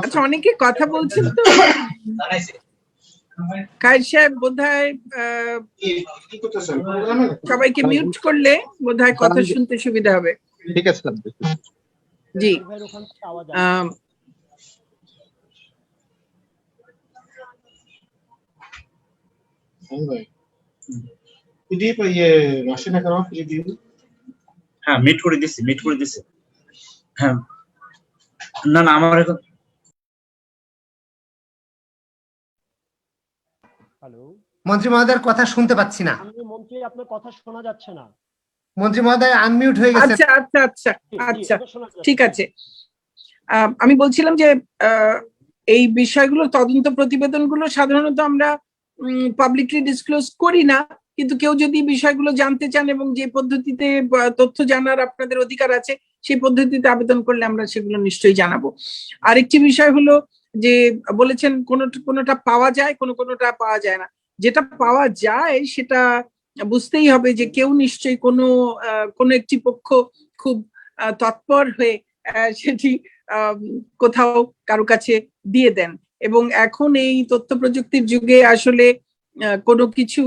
আচ্ছা, অনেকে কথা বলছেন তো, খায়ের সাহেব বোধহয় সবাইকে মিউট করলে বোধহয় কথা শুনতে সুবিধা হবে। ঠিক আছে স্যার। জি, হ্যাঁ মিট করে দিছি। হ্যাঁ না আমার এখন হ্যালো মন্ত্রী মহোদয়ের কথা শুনতে পাচ্ছি না। মন্ত্রী, আপনার কথা শোনা যাচ্ছে না। মন্ত্রী মহোদয় আনমিউট হয়ে গেছে। আচ্ছা, ঠিক আছে। আমি বলছিলাম যে এই বিষয়গুলো, তদন্ত প্রতিবেদনগুলো সাধারণত আমরা পাবলিকলি ডিসক্লোজ করি না, কিন্তু কেউ যদি বিষয়গুলো জানতে চান এবং যে পদ্ধতিতে তথ্য জানার আপনাদের অধিকার আছে সেই পদ্ধতিতে আবেদন করলে আমরা সেগুলো নিশ্চয়ই জানাবো। আরেকটি বিষয় হলো যে বলেছেন কোনোটা পাওয়া যায়, কোনোটা পাওয়া যায় না। যেটা পাওয়া যায় সেটা বুঝতেই হবে যে কেউ নিশ্চয়ই কোনো একটি পক্ষ খুব তৎপর হয়ে সেটি কোথাও কারো কাছে দিয়ে দেন, এবং এখন এই তথ্য প্রযুক্তির যুগে আসলে কোনো কিছু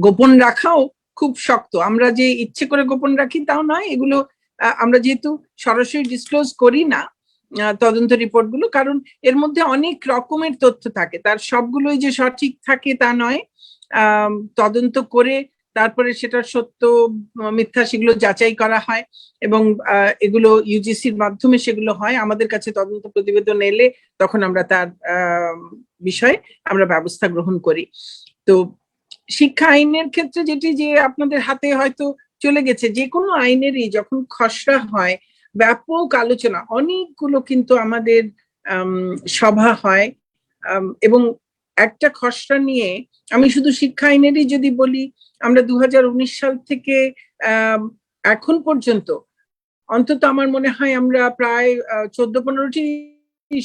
গোপন রাখাও খুব শক্ত। আমরা যে ইচ্ছে করে গোপন রাখি তাও নয়, এগুলো আমরা যেহেতু সরাসরি ডিসক্লোজ করি না তদন্ত রিপোর্ট গুলো, কারণ এর মধ্যে অনেক রকমের তথ্য থাকে, তার সবগুলোই যে সঠিক থাকে তা নয়। তদন্ত করে তারপরে সেটার সত্য মিথ্যা সেগুলো যাচাই করা হয় এবং এগুলো ইউজিসির মাধ্যমে সেগুলো হয়। আমাদের কাছে তদন্ত প্রতিবেদন এলে তখন আমরা তার বিষয়ে আমরা ব্যবস্থা গ্রহণ করি। তো শিক্ষা আইনের ক্ষেত্রে যেটি যে আপনাদের হাতে হয়তো চলে গেছে, যে কোনো আইনেরই যখন খসড়া হয় ব্যাপক আলোচনা, অনেকগুলো কিন্তু আমাদের সভা হয় এবং একটা খসড়া নিয়ে আমি শুধু শিক্ষা আইনেরই যদি বলি, আমরা 2019 সাল থেকে এখন পর্যন্ত অন্তত আমার মনে হয় আমরা প্রায় 14-15টি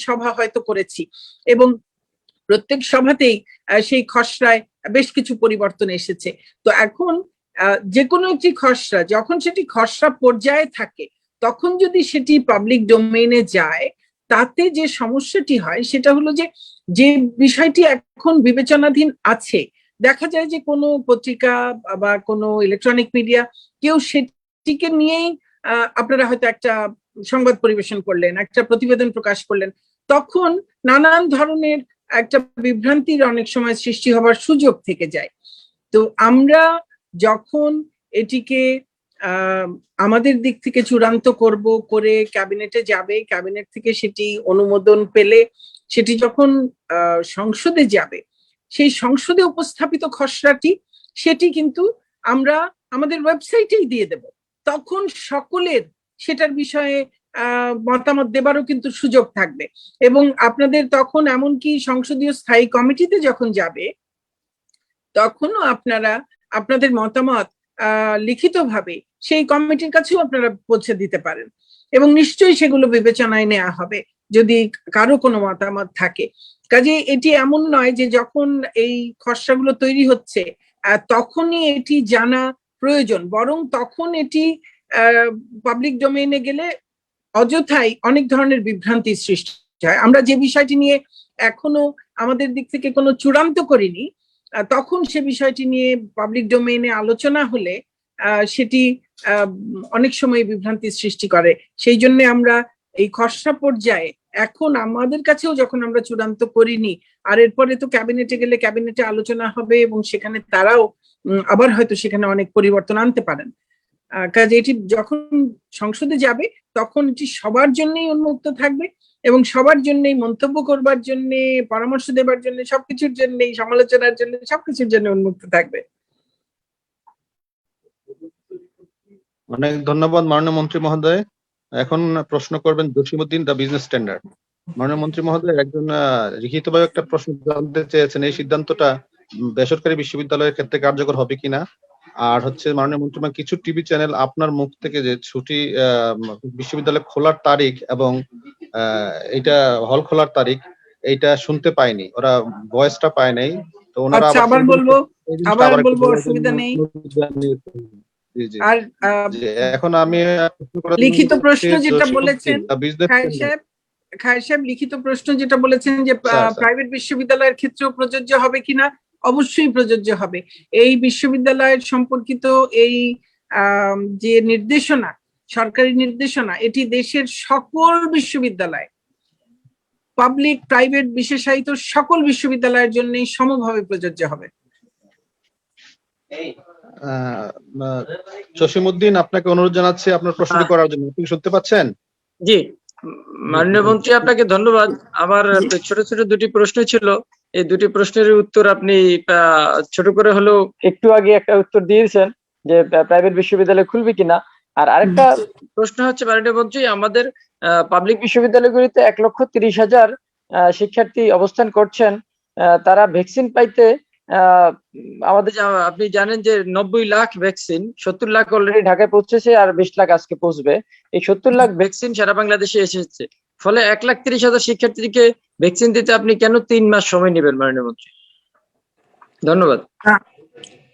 সভা হয়তো করেছি এবং প্রত্যেক সভাতেই সেই খসড়ায় বেশ কিছু পরিবর্তন এসেছে। তো এখন যে কোনো একটি খসড়া যখন সেটি খসড়া পর্যায়ে থাকে তখন যদি সেটি পাবলিক ডোমেইনে যায়, তাতে যে সমস্যাটি হয় সেটা হলো যে বিষয়টি এখন বিবেচনাধীন আছে, দেখা যায় যে কোনো পত্রিকা বা কোনো ইলেকট্রনিক মিডিয়া কেউ সেটিকে নিয়েই আপনারা হয়তো একটা সংবাদ পরিবেশন করলেন, একটা প্রতিবেদন প্রকাশ করলেন, তখন নানান ধরনের একটা বিভ্রান্তির অনেক সময় সৃষ্টি হবার সুযোগ থেকে যায়। তো আমরা যখন এটিকে আমাদের দিক থেকে চূড়ান্ত করে ক্যাবিনেটে যাবে, ক্যাবিনেট থেকে সেটি অনুমোদন পেলে সেটি যখন সংসদে যাবে, সেই সংসদে উপস্থাপিত খসড়াটি সেটি কিন্তু আমরা আমাদের ওয়েবসাইটেই দিয়ে দেব। তখন সকলের সেটার বিষয়ে মতামত দেবারও কিন্তু সুযোগ থাকবে এবং আপনাদের তখন এমনকি সংসদীয় স্থায়ী কমিটিতে যখন যাবে তখনও আপনারা আপনাদের মতামত লিখিতভাবে সেই কমিটির কাছেও আপনারা পৌঁছে দিতে পারেন এবং নিশ্চয়ই সেগুলো বিবেচনায় নেওয়া হবে যদি কারো কোনো মতামত থাকে। কাজে এটি এমন নয় যে যখন এই খসড়াগুলো তৈরি হচ্ছে তখনই এটি জানা প্রয়োজন, বরং তখন এটি পাবলিক ডোমেইনে গেলে অযথাই অনেক ধরনের বিভ্রান্তির সৃষ্টি হয়। আমরা যে বিষয়টি নিয়ে এখনো আমাদের দিক থেকে কোনো চূড়ান্ত করিনি, তখন সে বিষয়টি নিয়ে পাবলিক ডোমেইনে আলোচনা হলে সেটি অনেক সময় বিভ্রান্তির সৃষ্টি করে। সেই জন্য আমরা এই খসড়া পর্যায়ে এখন আমাদের কাছেও যখন আমরা চূড়ান্ত করিনি, আর এরপরে তো ক্যাবিনেটে গেলে ক্যাবিনেটে আলোচনা হবে এবং সেখানে তারাও আবার হয়তো সেখানে অনেক পরিবর্তন আনতে পারেন। কাজে এটি যখন সংসদে যাবে তখন এটি সবার জন্যই উন্মুক্ত থাকবে এবং সবার জন্যই মন্তব্য করবার জন্য, পরামর্শ দেবার জন্য, সবকিছুর জন্যই, সমালোচনার জন্য, সবকিছুর জন্য উন্মুক্ত থাকবে। অনেক ধন্যবাদ মাননীয় মন্ত্রী মহোদয়। এখন প্রশ্ন করবেন জসিমউদ্দিন, দ্য বিজনেস স্ট্যান্ডার্ড। মাননীয় মন্ত্রী মহোদয়, একজন লিখিতভাবে একটা প্রশ্ন জানতে চেয়েছেন, এই সিদ্ধান্তটা বেসরকারি বিশ্ববিদ্যালয়ের ক্ষেত্রে কার্যকর হবে কিনা, আর হচ্ছে মাননীয় মন্ত্রী কিছু টিভি চ্যানেল আপনার মুখ থেকে যে ছুটি বিশ্ববিদ্যালয় খোলার তারিখ এবং এটা হল খোলার তারিখ এইটা শুনতে পায়নি, ওরা ভয়েসটা পায় নাই। তো ওনারা আবার বলবো অসুবিধা নেই। আর এখন আমি লিখিত প্রশ্ন যেটা বলেছেন খায়ের সাহেব, লিখিত প্রশ্ন যেটা বলেছেন যে প্রাইভেট বিশ্ববিদ্যালয়ের ক্ষেত্রেও প্রযোজ্য হবে কিনা, অবশ্যই প্রযোজ্য হবে। এই বিশ্ববিদ্যালয়ের সম্পর্কিত এই যে নির্দেশনা, সরকারি নির্দেশনা, এটি দেশের সকল বিশ্ববিদ্যালয়, পাবলিক প্রাইভেট বিশেষায়িত সকল বিশ্ববিদ্যালয়ের জন্য সমভাবে প্রযোজ্য হবে। জসিমউদ্দিন, আপনাকে অনুরোধ জানাচ্ছি আপনার প্রশ্নটি করার জন্য। আপনি শুনতে পাচ্ছেন? জি, মাননীয় মন্ত্রী আপনাকে ধন্যবাদ। আমার ছোট ছোট দুটি প্রশ্ন ছিল, এই দুটি প্রশ্নের উত্তর আপনি ছোট করে হলেও একটু আগে একটা উত্তর দিয়েছেন যে প্রাইভেট বিশ্ববিদ্যালয় খুলবে কিনা। আর আরেকটা প্রশ্ন হচ্ছে মাননীয় মন্ত্রী, আমাদের পাবলিক বিশ্ববিদ্যালয়গুলিতে 1,30,000 শিক্ষার্থী অবস্থান করছেন, তারা ভ্যাকসিন পাইতে আমাদের আপনি জানেন যে 90 লাখ ভ্যাকসিন, 70 লাখ অলরেডি ঢাকায় পৌঁছেছে আর 20 লাখ আজকে পৌঁছবে। এই 70 লাখ ভ্যাকসিন সারা বাংলাদেশে এসেছে, ফলে 1,30,000 শিক্ষার্থীকে ভ্যাকসিন দিতে আপনি কেন 3 মাস সময় নেবেন মাননীয় মন্ত্রী? ধন্যবাদ।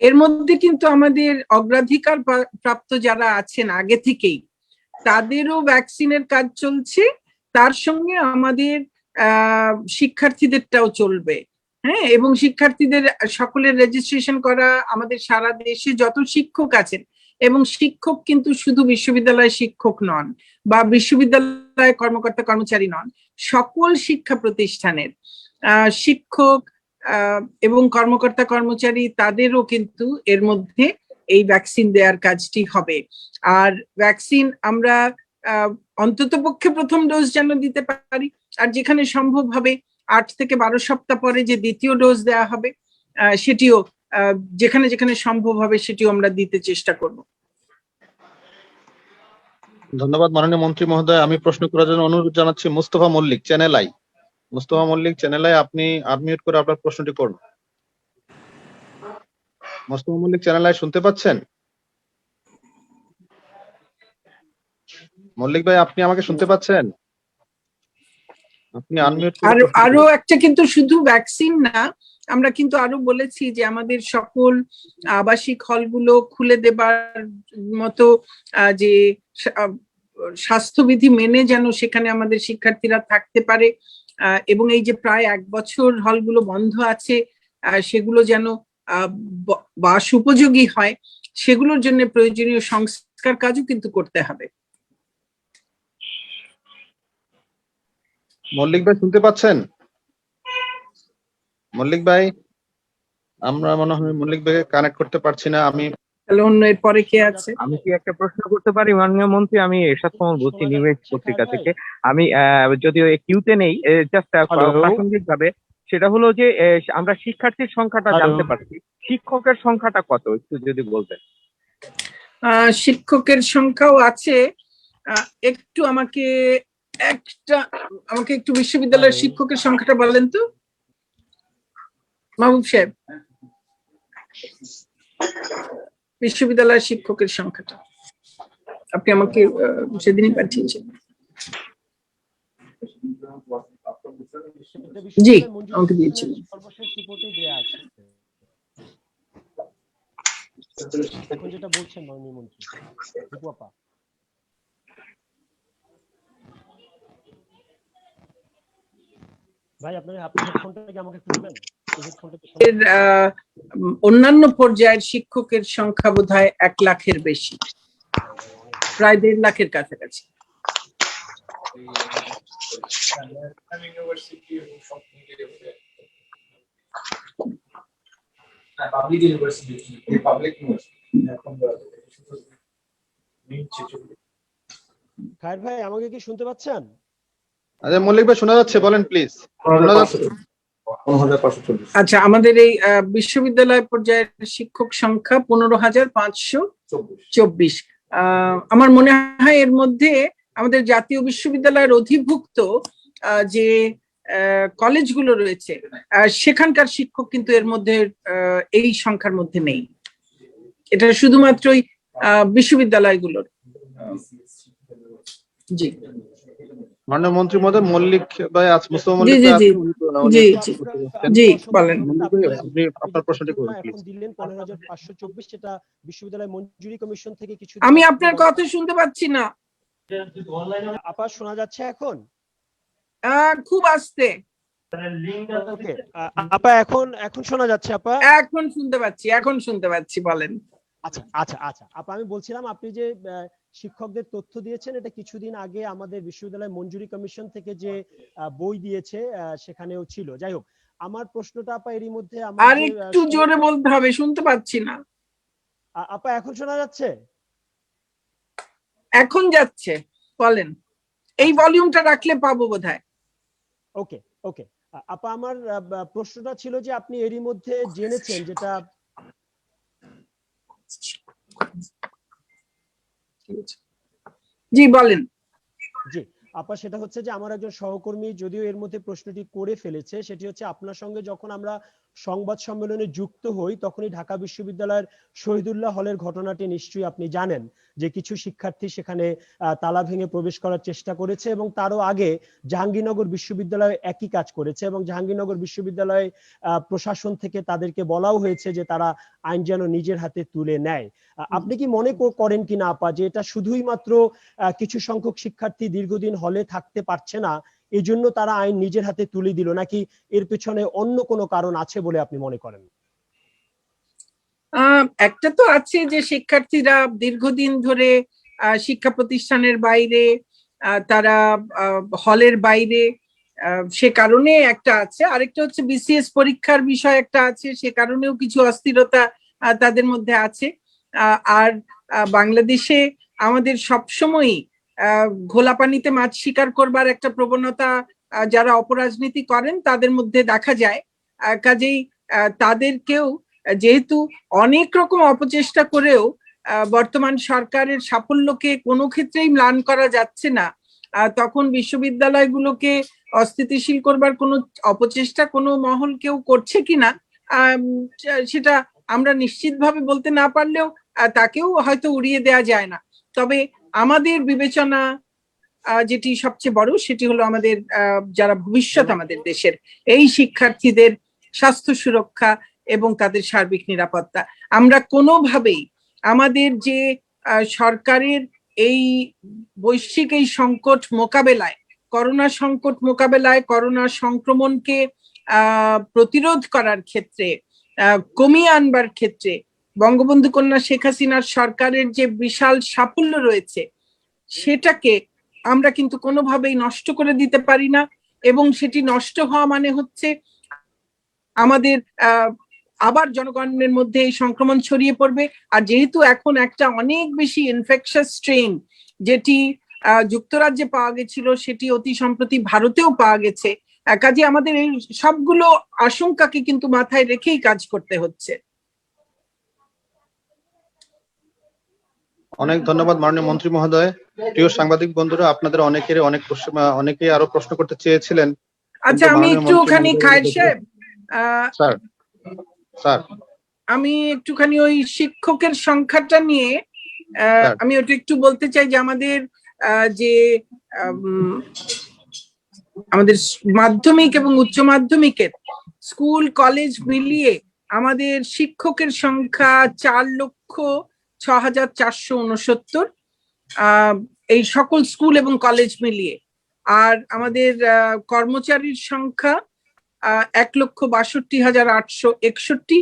এর মধ্যে কিন্তু আমাদের অগ্রাধিকার প্রাপ্ত যারা আছেন আগে থেকেই, তাদেরও ভ্যাকসিনের কাজ চলছে, তার সঙ্গে আমাদের শিক্ষার্থীদেরটাও চলবে। হ্যাঁ, এবং শিক্ষার্থীদের সকলের রেজিস্ট্রেশন করা, আমাদের সারা দেশে যত শিক্ষক আছেন, এবং শিক্ষক কিন্তু শুধু বিশ্ববিদ্যালয় শিক্ষক নন বা বিশ্ববিদ্যালয় কর্মকর্তা কর্মচারী নন, সকল শিক্ষা প্রতিষ্ঠানের শিক্ষক এবং কর্মকর্তা কর্মচারী, তাদেরও কিন্তু এর মধ্যে এই ভ্যাকসিন দেওয়ার কাজটি হবে। আর ভ্যাকসিন আমরা অন্ততপক্ষে প্রথম ডোজ যেন দিতে পারি, আর যেখানে সম্ভব হবে 8 থেকে 12 সপ্তাহ পরে যে দ্বিতীয় ডোজ দেওয়া হবে সেটিও যেখানে যেখানে সম্ভব হবে সেটিও আমরা দিতে চেষ্টা করব। ধন্যবাদ মাননীয় মন্ত্রী মহোদয়। আমি প্রশ্ন করার জন্য অনুরোধ জানাচ্ছি Mustafa Mallik, Channel I. Mustafa Mallik, Channel I, আপনি আনমিউট করে আপনার প্রশ্নটি করুন। মুস্তফা মল্লিক, চ্যানেল আই, শুনতে পাচ্ছেন? মল্লিক ভাই, আপনি আমাকে শুনতে পাচ্ছেন? আপনি আনমিউট করে আরো একটা, কিন্তু শুধু ভ্যাকসিন না, আমরা কিন্তু আরো বলেছি যে আমাদের সকল আবাসিক হলগুলো খুলে দেবার মতো যে স্বাস্থ্যবিধি মেনে যেন সেখানে আমাদের শিক্ষার্থীরা থাকতে পারে, এবং এই যে প্রায় 1 বছর হলগুলো বন্ধ আছে সেগুলো যেন বাস উপযোগী হয়, সেগুলোর জন্য প্রয়োজনীয় সংস্কার কাজও কিন্তু করতে হবে। মল্লিক ভাই শুনতে পাচ্ছেন? মল্লিক ভাই, আমরা মনে হয় মল্লিক ভাইকে কানেক্ট করতে পারছি না। আমি তাহলে অন্য এর পরে কে আছে? আমি কি একটা প্রশ্ন করতে পারি মাননীয় মন্ত্রী? আমি এরশাদ কমল বলছি নিউজ পত্রিকা থেকে। আমি যদিও কিউতে নেই, জাস্ট প্রাসঙ্গিক ভাবে, সেটা হলো যে আমরা শিক্ষার্থীর সংখ্যাটা জানতে পারছি, শিক্ষকের সংখ্যাটা কত একটু যদি বলতেন। শিক্ষকের সংখ্যাও আছে, একটু আমাকে একটু বিশ্ববিদ্যালয়ের শিক্ষকের সংখ্যাটা বলেন তো মাহবুব সাহেব। বিশ্ববিদ্যালয়ের শিক্ষকের সংখ্যাটা আপনি আমাকে সেদিনই পাঠিয়েছেন। জি, আমাকে দিয়েছিলেন। সর্বশেষ রিপোর্টে দেয়া আছে এখন যেটা বলছেন মাননীয় মন্ত্রী। আপা, ভাই আপনার হেডফোনটা কি আমাকে একটু দিবেন? অন্যান্য পর্যায়ের শিক্ষকের সংখ্যা বোধহয় 1 লাখের বেশি, প্রায় 1.5 লাখের কাছাকাছি। খায়ের ভাই আমাকে কি শুনতে পাচ্ছেন? আচ্ছা মল্লিক ভাই, শোনা যাচ্ছে, বলেন প্লিজ। আচ্ছা, আমাদের এই বিশ্ববিদ্যালয় পর্যায়ের শিক্ষক সংখ্যা 15,524। আমার মনে হয় এর মধ্যে আমাদের জাতীয় বিশ্ববিদ্যালয়ের অধিভুক্ত যে কলেজগুলো রয়েছে সেখানকার শিক্ষক কিন্তু এর মধ্যে এই সংখ্যার মধ্যে নেই। এটা শুধুমাত্রই বিশ্ববিদ্যালয়গুলোর। জি, মাননীয় মন্ত্রী মহোদয়, মল্লিক ভাই আছে, মুস্তফা জি মল্লিক জি ভাই জি আছে, জি জি জি বলেন। আপনি আপনার প্রশ্নটি করুন প্লিজ। এখন দিলেন 15,524, সেটা বিশ্ববিদ্যালয় মঞ্জুরি কমিশন থেকে কিছু। আমি আপনার কথা শুনতে পাচ্ছি না। আপা শোনা যাচ্ছে এখন? খুব আস্তে। ওকে আপা, এখন শোনা যাচ্ছে আপা? এখন শুনতে পাচ্ছি, বলেন। আচ্ছা আচ্ছা আচ্ছা আপা, আমি বলছিলাম আপনি যে শিক্ষকদের তথ্য দিয়েছেন, এটা কিছুদিন আগে আমাদের বিশ্ববিদ্যালয় মঞ্জুরি কমিশন থেকে যে বই দিয়েছে সেখানেও ছিল। যাই হোক, আমার প্রশ্নটা আপা এরই মধ্যে আর একটু জোরে বলতে হবে, শুনতে পাচ্ছি না। আপা এখন শোনা যাচ্ছে? এখন যাচ্ছে, বলেন। এই ভলিউমটা রাখলে পাবো বোধহয়। ওকে ওকে আপা, আমার প্রশ্নটা ছিল যে আপনি এরই মধ্যে জেনেছেন যেটা। জি বলেন। জি আপা, সেটা হচ্ছে যে আমার একজন সহকর্মী যদিও এর মধ্যে প্রশ্নটি করে ফেলেছে, সেটি হচ্ছে আপনার সঙ্গে যখন আমরা সংবাদ সম্মেলনে যুক্ত হই তখনই ঢাকা বিশ্ববিদ্যালয়ের শহীদুল্লাহ হলের ঘটনাটি নিশ্চয়ই আপনি জানেন, যে কিছু শিক্ষার্থী সেখানে তালা ভেঙে প্রবেশ করার চেষ্টা করেছে এবং তারও আগে জাহাঙ্গীরনগর বিশ্ববিদ্যালয় একই কাজ করেছে এবং জাহাঙ্গীরনগর বিশ্ববিদ্যালয় প্রশাসন থেকে তাদেরকে বলাও হয়েছে যে তারা আইন যেন নিজের হাতে তুলে নেয়। আপনি কি মনে করেন কিনা আপা যে এটা শুধুই মাত্র কিছু সংখ্যক শিক্ষার্থী দীর্ঘদিন হলে থাকতে পারছে না এই জন্য তারা আইন নিজের হাতে তুলে দিল, নাকি এর পেছনে অন্য কোনো কারণ আছে বলে আপনি মনে করেন? একটা তো আছে যে শিক্ষার্থীরা দীর্ঘদিন ধরে শিক্ষা প্রতিষ্ঠানের বাইরে, তারা হলের বাইরে, সে কারণে একটা আছে। আরেকটা হচ্ছে বিসিএস পরীক্ষার বিষয় একটা আছে, সে কারণেও কিছু অস্থিরতা তাদের মধ্যে আছে। আর বাংলাদেশে আমাদের সবসময়ই ঘোলা পানিতে মাছ শিকার করবার একটা প্রবণতা যারা অপরাজনীতি করেন তাদের মধ্যে দেখা যায়। কাজেই তাদেরকেও যেহেতু অনেক রকম অপচেষ্টা করেও বর্তমান সরকারের সাফল্যকে কোনো ক্ষেত্রেই ম্লান করা যাচ্ছে না, তখন বিশ্ববিদ্যালয়গুলোকে অস্থিতিশীল করবার কোনো অপচেষ্টা কোনো মহল কেউ করছে কিনা সেটা আমরা নিশ্চিতভাবে বলতে না পারলেও তাকেও হয়তো উড়িয়ে দেওয়া যায় না। তবে আমাদের বিবেচনা যেটি সবচেয়ে বড় সেটি হলো আমাদের যারা ভবিষ্যৎ আমাদের দেশের এই শিক্ষার্থীদের স্বাস্থ্য সুরক্ষা এবং তাদের সার্বিক নিরাপত্তা। আমরা কোনোভাবেই আমাদের যে সরকারের এই বৈশ্বিক এই সংকট মোকাবেলায়, করোনা সংকট মোকাবেলায়, করোনা সংক্রমণকে প্রতিরোধ করার ক্ষেত্রে, কমিয়ে আনবার ক্ষেত্রে বঙ্গবন্ধু কন্যা শেখ হাসিনার সরকারের যে বিশাল সাফল্য রয়েছে সেটাকে আমরা কিন্তু কোনোভাবেই নষ্ট করে দিতে পারি না। এবং সেটি নষ্ট হওয়া মানে হচ্ছে আমাদের আবার জনগণের মধ্যে এই সংক্রমণ ছড়িয়ে পড়বে। আর যেহেতু এখন একটা অনেক বেশি ইনফেকশাস স্ট্রেন যেটি যুক্তরাজ্যে পাওয়া গেছিল সেটি অতি সম্প্রতি ভারতেও পাওয়া গেছে, কাজে আমাদের এই সবগুলো আশঙ্কাকে কিন্তু মাথায় রেখেই কাজ করতে হচ্ছে। অনেক ধন্যবাদ মাননীয় মন্ত্রী মহোদয়। প্রিয় সাংবাদিক বন্ধুরা, আপনাদের অনেকেই আরো প্রশ্ন করতে চেয়েছিলেন। আচ্ছা, আমি একটুখানি খায়ের সাহেব, স্যার আমি একটুখানি ওই শিক্ষকের সংখ্যাটা নিয়ে আমি ওটা একটু বলতে চাই যে আমাদের যে আমাদের মাধ্যমিক এবং উচ্চ মাধ্যমিকের স্কুল কলেজ মিলিয়ে আমাদের শিক্ষকের সংখ্যা 4,06,469 এই সকল স্কুল এবং কলেজ মিলিয়ে। আর আমাদের কর্মচারীর সংখ্যা 1,62,861,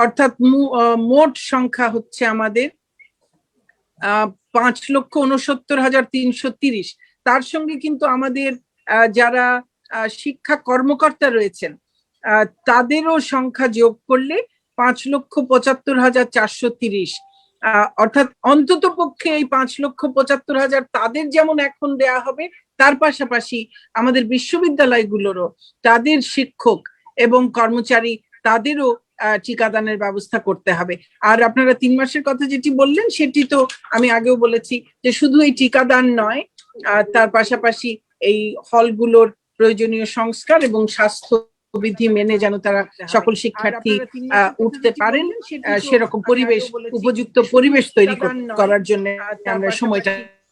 অর্থাৎ মোট সংখ্যা হচ্ছে আমাদের 5,69,330। তার সঙ্গে কিন্তু আমাদের যারা শিক্ষা কর্মকর্তা রয়েছেন তাদেরও সংখ্যা যোগ করলে 5,75,430, অর্থাৎ অন্তত পক্ষে এই 5,75,000 তাদের যেমন এখন দেয়া হবে, তার পাশাপাশি আমাদের বিশ্ববিদ্যালয়গুলোরও তাদের শিক্ষক এবং কর্মচারী তাদেরও টিকাদানের ব্যবস্থা করতে হবে। আর আপনারা 3 মাসের কথা যেটি বললেন সেটি তো আমি আগেও বলেছি যে শুধু এই টিকাদান নয়, তার পাশাপাশি এই হলগুলোর প্রয়োজনীয় সংস্কার এবং স্বাস্থ্য বিধি মেনে যেন তারা সকল শিক্ষার্থী উঠতে পারেন সেরকম পরিবেশ, উপযুক্ত পরিবেশ তৈরি করার জন্য আমরা সময়টা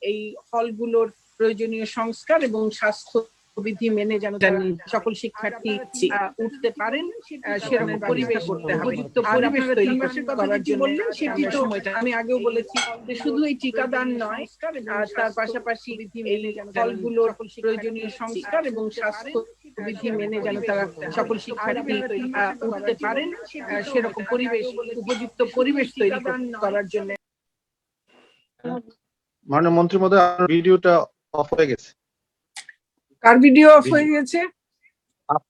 এই হলগুলোর প্রয়োজনীয় সংস্কার এবং স্বাস্থ্য বিধি মেনে যেন সকল শিক্ষার্থী উঠতে পারেন সেরকম পরিবেশ করতে হবে, উপযুক্ত পরিবেশ তৈরি করার জন্য সেটি তো আমি আগেও বলেছি যে শুধু এই টিকাদান নয়, তার পাশাপাশি এই হলগুলোর প্রয়োজনীয় সংস্কার এবং স্বাস্থ্য বিধি মেনে যেন তারা সকল শিক্ষার্থী উঠতে পারেন সেরকম পরিবেশ, উপযুক্ত পরিবেশ তৈরি করার জন্য। মাননীয় মন্ত্রী মহোদয়, ভিডিওটা অফ হয়ে গেছে। কার ভিডিও অফ হয়ে গেছে?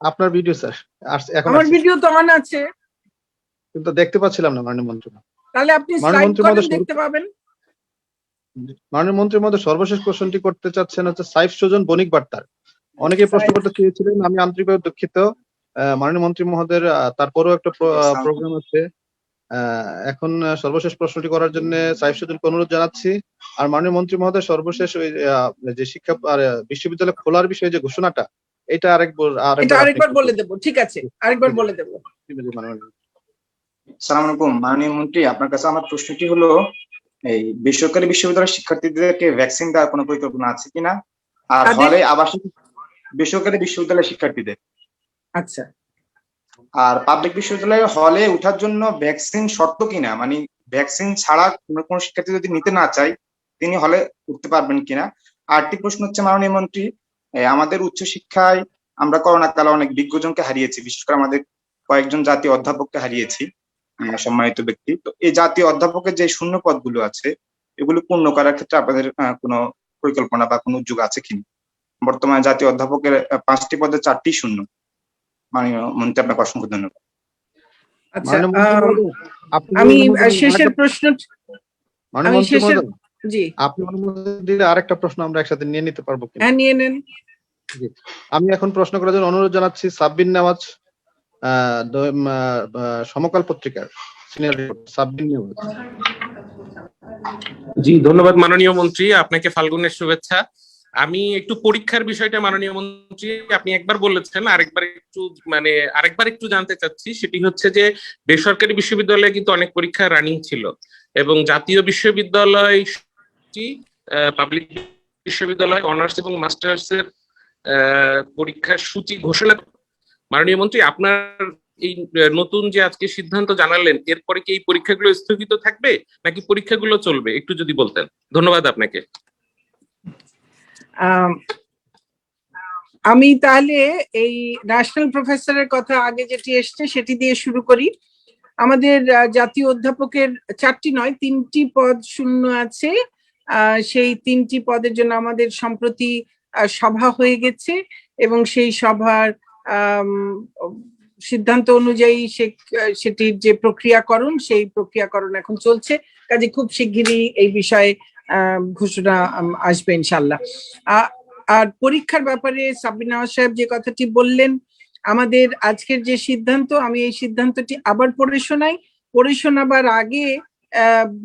আপনার ভিডিও স্যার। আমার ভিডিও তো অন আছে, কিন্তু দেখতে পাচ্ছিলাম না মাননীয় মন্ত্রী। তাহলে আপনি স্লাইড করেন, দেখতে পাবেন। মাননীয় মন্ত্রী মহোদয়, সর্বশেষ প্রশ্নটি করতে চাচ্ছেন হচ্ছে সাইফ সুজন বণিক বার্তার। অনেকে প্রশ্ন করতে চেয়েছিলেন, আমি আন্তরিকভাবে দুঃখিত মাননীয় মন্ত্রী মহোদয়ের তারপরেও একটা প্রোগ্রাম আছে। এখন সর্বশেষ প্রশ্নটি করার জন্য সাইফ সুজনকে অনুরোধ জানাচ্ছি। আর মাননীয় মন্ত্রী মহোদয়, সর্বশেষ ওই যে শিক্ষা বিশ্ববিদ্যালয় খোলার বিষয়ে যে ঘোষণাটা, এটা আরেকবার বলে দেব। ঠিক আছে, আরেকবার বলে দেব। আসসালামু আলাইকুম মাননীয় মন্ত্রী, আপনার কাছে আমার প্রশ্নটি হলো এই বেসরকারি বিশ্ববিদ্যালয়ের শিক্ষার্থীদেরকে ভ্যাকসিন দেওয়ার কোনো পরিকল্পনা আছে কিনা, আর হলে আবাসিক বেসরকারি বিশ্ববিদ্যালয়ের শিক্ষার্থীদের। আচ্ছা। আর পাবলিক বিশ্ববিদ্যালয়ে হলে ওঠার জন্য ভ্যাকসিন শর্ত কিনা, মানে ভ্যাকসিন ছাড়া কোনো শিক্ষার্থী যদি নিতে না চায় তিনি হলে উঠতে পারবেন কিনা। আরেকটি প্রশ্ন হচ্ছে মাননীয় মন্ত্রী, আমাদের উচ্চশিক্ষায় আমরা করোনা কালে অনেক বিজ্ঞজনকে হারিয়েছি, বিশেষ করে আমাদের কয়েকজন জাতীয় অধ্যাপককে হারিয়েছি, সম্মানিত ব্যক্তি। তো এই জাতীয় অধ্যাপকের যে শূন্য পদগুলো আছে এগুলো পূর্ণ করার ক্ষেত্রে আপনাদের কোনো পরিকল্পনা বা কোনো উদ্যোগ আছে কিনা? বর্তমানে জাতীয় অধ্যাপকের 5টি পদে 4টি শূন্য। মাননীয় মন্ত্রী, আপনাকে অসংখ্য ধন্যবাদ। আচ্ছা, মাননীয় মন্ত্রী মহোদয়, আপনি আমি অনুমতি দিলে শেষের আরেকটা- প্রশ্ন, মাননীয় আমি মন্ত্রী শেষের, মহোদয়, জি আপনি অনুমতি দিলে আরেকটা প্রশ্ন আমরা একসাথে নিয়ে নিতে পারবো কিনা? হ্যাঁ নিয়ে নেন। জি। আমি এখন প্রশ্ন করার জন্য অনুরোধ জানাচ্ছি সাব্বির নেওয়াজ, সমকাল পত্রিকার সিনিয়র রিপোর্টার সাব্বির নেওয়াজ। জি ধন্যবাদ মাননীয় মন্ত্রী, আপনাকে ফাল্গুনের শুভেচ্ছা। আমি একটু পরীক্ষার বিষয়টা মাননীয় মন্ত্রী আপনি একবার বলেছেন, আরেকবার একটু জানতে চাচ্ছি। সেটি হচ্ছে যে বেসরকারি বিশ্ববিদ্যালয়ে কিন্তু অনেক পরীক্ষা রানিং ছিল এবং জাতীয় বিশ্ববিদ্যালয় পাবলিক বিশ্ববিদ্যালয় অনার্স এবং মাস্টার্স এর পরীক্ষার সূচি ঘোষণা। মাননীয় মন্ত্রী, আপনার এই নতুন যে আজকে সিদ্ধান্ত জানালেন, এরপরে কি এই পরীক্ষাগুলো স্থগিত থাকবে নাকি পরীক্ষাগুলো চলবে, একটু যদি বলতেন। ধন্যবাদ আপনাকে। আমি তাহলে এই ন্যাশনাল প্রফেসরের কথা আগে যেটি এসছে সেটি দিয়ে শুরু করি। আমাদের জাতীয় অধ্যাপকের 4টি নয় 3টি পদ শূন্য আছে। সেই 3টি পদের জন্য আমাদের সম্প্রতি সভা হয়ে গেছে এবং সেই সভার সিদ্ধান্ত অনুযায়ী সেটির যে প্রক্রিয়াকরণ, সেই প্রক্রিয়াকরণ এখন চলছে। কাজে খুব শিগগিরই এই বিষয়ে ঘোষণা আসবে ইনশাল্লাহ। আর পরীক্ষার ব্যাপারে সাব্বির নওয়াজ সাহেব যে কথাটি বললেন, আমাদের আজকের যে সিদ্ধান্ত, আমি এই সিদ্ধান্তটি আবার পড়ে শোনাবার আগে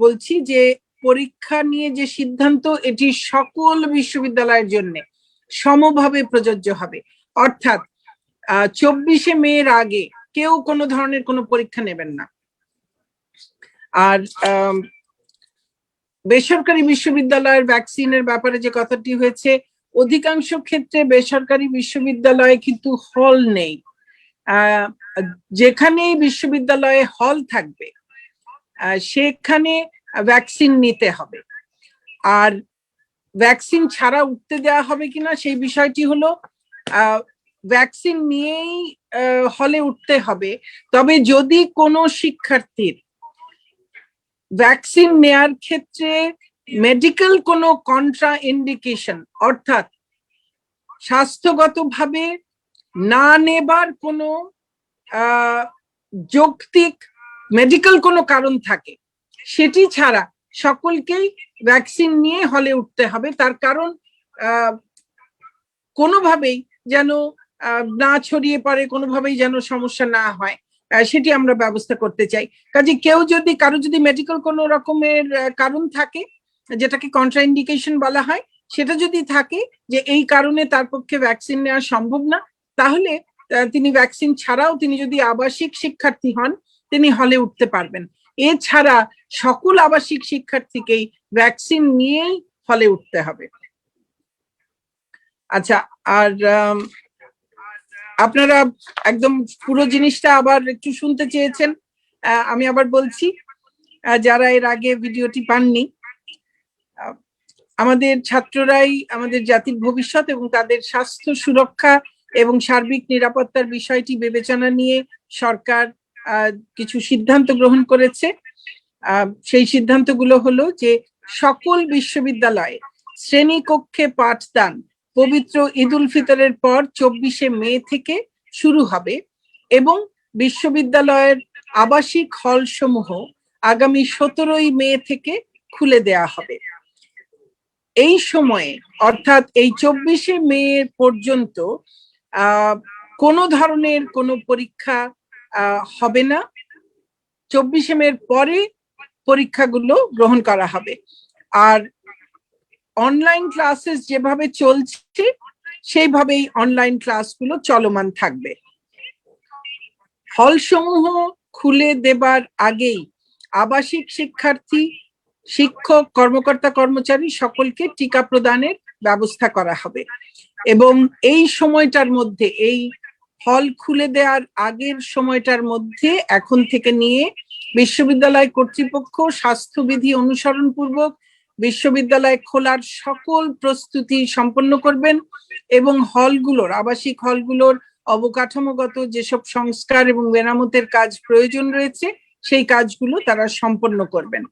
বলছি যে পরীক্ষা নিয়ে যে সিদ্ধান্ত, এটি সকল বিশ্ববিদ্যালয়ের জন্য সমভাবে প্রযোজ্য হবে। অর্থাৎ 24শে মের আগে কেউ কোনো ধরনের কোনো পরীক্ষা নেবেন না। আর বেসরকারি বিশ্ববিদ্যালয়ের ভ্যাকসিনের ব্যাপারে যে কথাটি হয়েছে, অধিকাংশ ক্ষেত্রে বেসরকারি বিশ্ববিদ্যালয়ে কিন্তু হল নেই। যেখানেই বিশ্ববিদ্যালয়ে হল থাকবে সেখানে ভ্যাকসিন নিতে হবে। আর ভ্যাকসিন ছাড়া উঠতে দেওয়া হবে কিনা সেই বিষয়টি হলো ভ্যাকসিন নিয়েই হলে উঠতে হবে। তবে যদি কোনো শিক্ষার্থীর ভ্যাকসিন নেয়ার ক্ষেত্রে মেডিকেল কোনো কন্ট্রা ইন্ডিকেশন, অর্থাৎ স্বাস্থ্যগতভাবে না নেবার কোনো যৌক্তিক মেডিকেল কোনো কারণ থাকে, সেটি ছাড়া সকলকেই ভ্যাকসিন নিয়ে হলে উঠতে হবে। তার কারণ কোনোভাবেই যেন না ছড়িয়ে পড়ে, কোনোভাবেই যেন সমস্যা না হয়, সেটি আমরা ব্যবস্থা করতে চাই। কাজে কারো যদি মেডিকেল কোনো রকমের কারণ থাকে, যেটাকে কন্ট্রাইন্ডিকেশন বলা হয়, সেটা যদি থাকে যে এই কারণে তার পক্ষে ভ্যাকসিন নেওয়া সম্ভব না, তাহলে তিনি ভ্যাকসিন ছাড়াও তিনি যদি আবাসিক শিক্ষার্থী হন, তিনি হলে উঠতে পারবেন। এছাড়া সকল আবাসিক শিক্ষার্থীকেই ভ্যাকসিন নিয়েই হলে উঠতে হবে। আচ্ছা, আর আপনারা একদম পুরো জিনিসটা আবার একটু শুনতে চেয়েছেন, আমি আবার বলছি যারা এর আগে ভিডিওটি পাননি। আমাদের ছাত্ররাই আমাদের জাতির ভবিষ্যৎ এবং তাদের স্বাস্থ্য সুরক্ষা এবং সার্বিক নিরাপত্তার বিষয়টি বিবেচনা নিয়ে সরকার কিছু সিদ্ধান্ত গ্রহণ করেছে। সেই সিদ্ধান্তগুলো হলো যে সকল বিশ্ববিদ্যালয়ে শ্রেণীকক্ষে পাঠদান পবিত্র ঈদ উল ফিতরের পর 24শে মে থেকে শুরু হবে এবং বিশ্ববিদ্যালয়ের আবাসিক হল সমূহ আগামী 17ই মে থেকে খুলে দেয়া হবে। এই সময়ে অর্থাৎ এই 24শে মে পর্যন্ত কোনো ধরনের কোনো পরীক্ষা হবে না। 24শে মের পরে পরীক্ষাগুলো গ্রহণ করা হবে। আর অনলাইন ক্লাসেস যেভাবে চলছে সেইভাবেই অনলাইন ক্লাসগুলো চলমান থাকবে। হলসমূহ খুলে দেবার আগেই আবাসিক শিক্ষার্থী, শিক্ষক, কর্মকর্তা কর্মচারী সকলকে টিকা প্রদানের ব্যবস্থা করা হবে এবং এই সময়টার মধ্যে, এই হল খুলে দেওয়ার আগের সময়টার মধ্যে এখন থেকে নিয়ে বিশ্ববিদ্যালয় কর্তৃপক্ষ স্বাস্থ্যবিধি অনুসরণ পূর্বক বিশ্ববিদ্যালয় খোলার সকল প্রস্তুতি সম্পন্ন করবেন এবং হলগুলোর, আবাসিক হলগুলোর অবকাঠামোগত যেসব সংস্কার এবং মেরামতের কাজ প্রয়োজন রয়েছে সেই কাজগুলো তারা সম্পন্ন করবেন।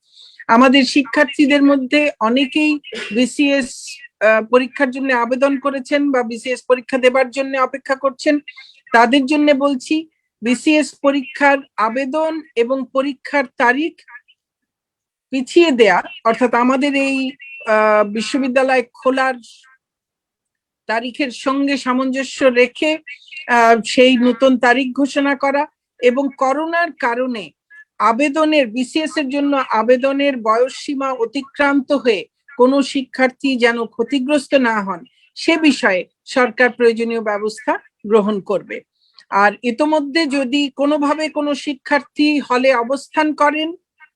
আমাদের শিক্ষার্থীদের মধ্যে অনেকেই বিসিএস পরীক্ষার জন্য আবেদন করেছেন বা বিসিএস পরীক্ষা দেবার জন্য অপেক্ষা করছেন। তাদের জন্য বলছি বিসিএস পরীক্ষার আবেদন এবং পরীক্ষার তারিখ পিছিয়ে দেয়া, অর্থাৎ আমাদের এই বিশ্ববিদ্যালয় খোলার তারিখের সঙ্গে সামঞ্জস্য রেখে সেই নতুন তারিখ ঘোষণা করা, এবং করোনার কারণে আবেদনের বিসিএস এর জন্য আবেদনের বয়সসীমা অতিক্রান্ত হয়ে কোনো শিক্ষার্থী যেন ক্ষতিগ্রস্ত না হন সে বিষয়ে সরকার প্রয়োজনীয় ব্যবস্থা গ্রহণ করবে। আর ইতোমধ্যে যদি কোনোভাবে কোনো শিক্ষার্থী হলে অবস্থান করেন,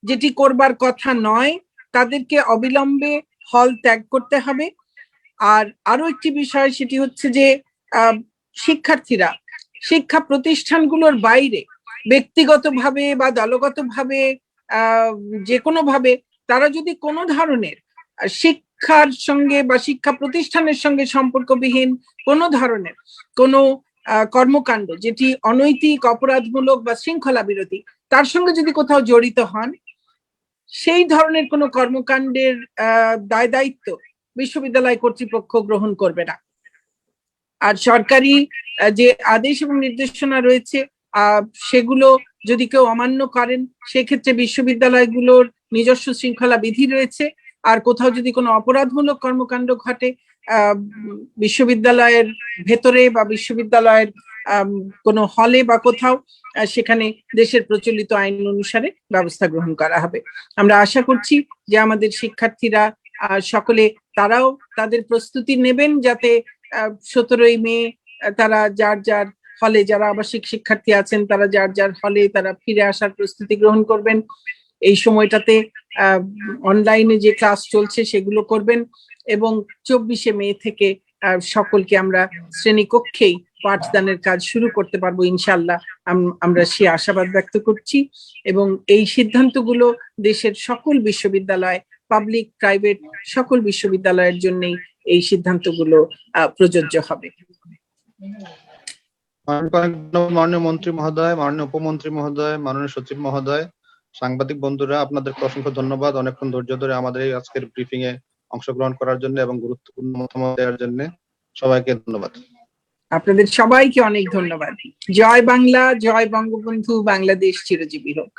যেটি করবার কথা নয়, তাদেরকে অবিলম্বে হল ত্যাগ করতে হবে। আর আরো একটি বিষয়, সেটি হচ্ছে যে শিক্ষার্থীরা শিক্ষা প্রতিষ্ঠানগুলোর বাইরে ব্যক্তিগতভাবে বা দলগতভাবে যে কোনো ভাবে তারা যদি কোনো ধরনের শিক্ষার সঙ্গে বা শিক্ষা প্রতিষ্ঠানের সঙ্গে সম্পর্কবিহীন কোনো ধরনের কোনো কর্মকাণ্ড যেটি অনৈতিক, অপরাধমূলক বা শৃঙ্খলা বিরোধী, তার সঙ্গে যদি কোথাও জড়িত হন, সেই ধরনের কোনো কর্মকাণ্ডের দায় দায়িত্ব বিশ্ববিদ্যালয় কর্তৃপক্ষ গ্রহণ করবে না। আর সরকারি যে আদেশ এবং নির্দেশনা রয়েছে সেগুলো যদি কেউ অমান্য করেন, সেক্ষেত্রে বিশ্ববিদ্যালয়গুলোর নিজস্ব শৃঙ্খলা বিধি রয়েছে। আর কোথাও যদি কোনো অপরাধমূলক কর্মকাণ্ড ঘটে বিশ্ববিদ্যালয়ের ভেতরে বা বিশ্ববিদ্যালয়ের কোনো হলে বা কোথাও, সেখানে দেশের প্রচলিত আইন অনুসারে ব্যবস্থা গ্রহণ করা হবে। আমরা আশা করছি যে আমাদের শিক্ষার্থীরা সকলে তারাও তাদের প্রস্তুতি নেবেন, যাতে 17ই মে তারা যার যার হলে, যারা আবাসিক শিক্ষার্থী আছেন তারা যার যার হলে তারা ফিরে আসার প্রস্তুতি গ্রহণ করবেন। এই সময়টাতে অনলাইনে যে ক্লাস চলছে সেগুলো করবেন, এবং 24শে মে থেকে সকলকে আমরা শ্রেণীকক্ষেই পাঠদানের কাজ শুরু করতে পারবো ইনশাআল্লাহ, আমরা সে আশাবাদ ব্যক্ত করছি। এবং এই সিদ্ধান্তগুলো দেশের সকল বিশ্ববিদ্যালয়, পাবলিক প্রাইভেট সকল বিশ্ববিদ্যালয়ের জন্যই এই সিদ্ধান্তগুলো প্রযোজ্য হবে। মাননীয় মন্ত্রী মহোদয়, মাননীয় উপমন্ত্রী মহোদয়, মাননীয় সচিব মহোদয়, সাংবাদিক বন্ধুরা, আপনাদেরকে অসংখ্য ধন্যবাদ অনেকক্ষণ ধৈর্য ধরে আমাদের এই আজকের ব্রিফিং এ অংশগ্রহণ করার জন্য এবং গুরুত্বপূর্ণ মতামত দেওয়ার জন্য। সবাইকে ধন্যবাদ। আপনাদের সবাইকে অনেক ধন্যবাদ। জয় বাংলা, জয় বঙ্গবন্ধু, বাংলাদেশ চিরজীবী হোক।